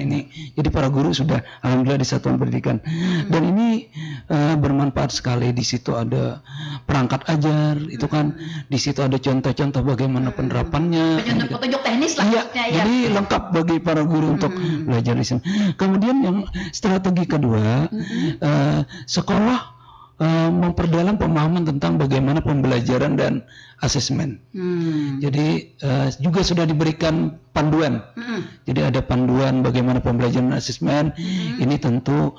ini. Jadi para guru sudah alhamdulillah di satuan pendidikan. Dan ini bermanfaat sekali. Di situ ada perangkat ajar, itu kan di situ ada contoh-contoh bagaimana penerapannya. Petunjuk teknis lah. Iya, jadi lengkap bagi para guru untuk belajar di sini. Kemudian yang strategi kedua, sekolah memperdalam pemahaman tentang bagaimana pembelajaran dan asesmen. Jadi juga sudah diberikan panduan. Jadi ada panduan bagaimana pembelajaran dan asesmen. Ini tentu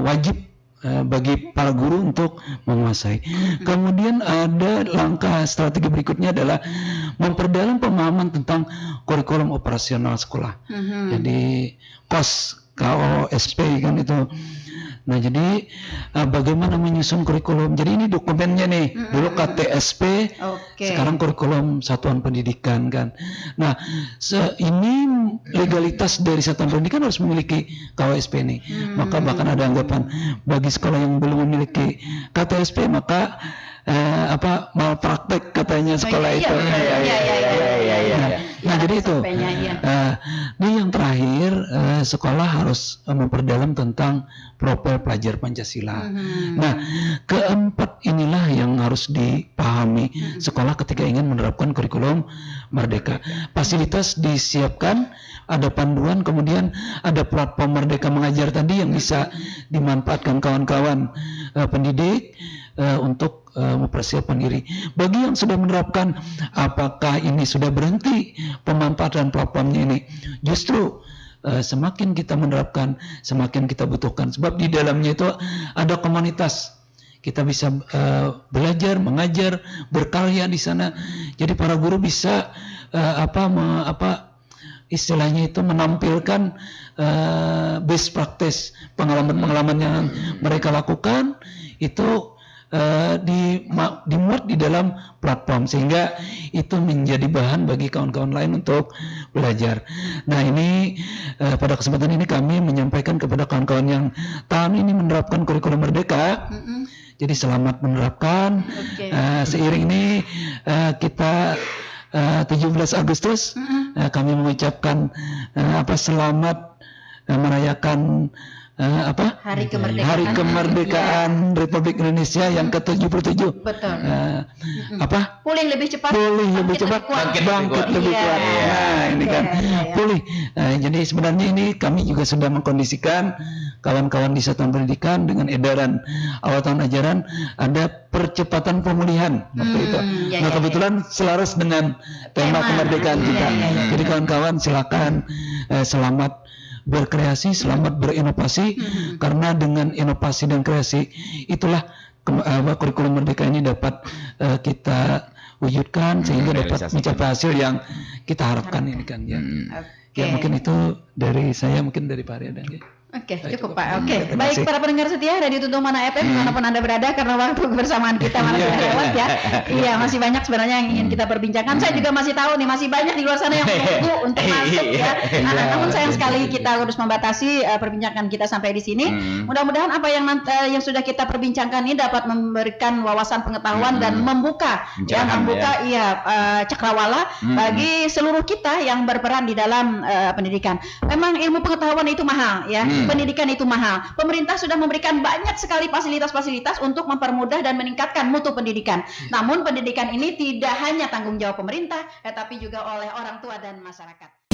wajib bagi para guru untuk menguasai. Kemudian ada langkah strategi berikutnya adalah memperdalam pemahaman tentang kurikulum operasional sekolah. Jadi KOSP kan itu. Nah, jadi bagaimana menyusun kurikulum. Jadi ini dokumennya nih. Dulu KTSP, sekarang kurikulum satuan pendidikan kan. Nah, ini legalitas dari satuan pendidikan harus memiliki KOSP nih. Maka bahkan ada anggapan bagi sekolah yang belum memiliki KTSP maka malpraktek katanya sekolah itu. Nah, jadi itu. Ini yang terakhir, sekolah harus memperdalam tentang profil pelajar Pancasila. Nah, keempat inilah yang harus dipahami sekolah ketika ingin menerapkan kurikulum merdeka. Fasilitas disiapkan, ada panduan, kemudian ada platform Merdeka Mengajar tadi yang bisa dimanfaatkan kawan-kawan pendidik untuk mempersiapkan diri. Bagi yang sudah menerapkan, apakah ini sudah berhenti pemanfaatan platformnya ini? Justru semakin kita menerapkan, semakin kita butuhkan. Sebab di dalamnya itu ada komunitas. Kita bisa belajar, mengajar, berkarya di sana. Jadi para guru bisa istilahnya itu menampilkan best practice, pengalaman-pengalaman yang mereka lakukan itu dimuat di dalam platform sehingga itu menjadi bahan bagi kawan-kawan lain untuk belajar. Nah, ini pada kesempatan ini kami menyampaikan kepada kawan-kawan yang tahun ini menerapkan kurikulum merdeka. Jadi selamat menerapkan. Seiring ini kita 17 Agustus kami mengucapkan selamat merayakan Hari Kemerdekaan Republik Indonesia yang ke-77. Betul. Pulih lebih cepat, bangkit lebih kuat. Nah, ini kan pulih. Jadi sebenarnya ini kami juga sudah mengkondisikan kawan-kawan di satuan pendidikan dengan edaran awal tahun ajaran ada percepatan pemulihan waktu itu. Nah, kebetulan selaras dengan tema kemerdekaan kita. Jadi kawan-kawan silakan selamat berkreasi, selamat berinovasi, karena dengan inovasi dan kreasi itulah kurikulum merdeka ini dapat kita wujudkan sehingga dapat mencapai hasil yang kita harapkan ini kan ya. Ya mungkin itu dari saya, mungkin dari Pak Arya dan cukup Pak. Baik para pendengar setia Radio Tuntun Mana FM dimanapun Anda berada, karena waktu kebersamaan kita malah sudah lewat ya. Iya, masih banyak sebenarnya yang ingin kita perbincangkan. Saya juga masih tahu nih, masih banyak di luar sana yang menunggu untuk masuk ya. Namun sayang sekali kita harus membatasi perbincangan kita sampai di sini. Mudah-mudahan apa yang sudah kita perbincangkan ini dapat memberikan wawasan pengetahuan dan membuka cakrawala bagi seluruh kita yang berperan di dalam pendidikan. Memang ilmu pengetahuan itu mahal ya. Pendidikan itu mahal. Pemerintah sudah memberikan banyak sekali fasilitas-fasilitas untuk mempermudah dan meningkatkan mutu pendidikan. Namun pendidikan ini tidak hanya tanggung jawab pemerintah, tetapi juga oleh orang tua dan masyarakat.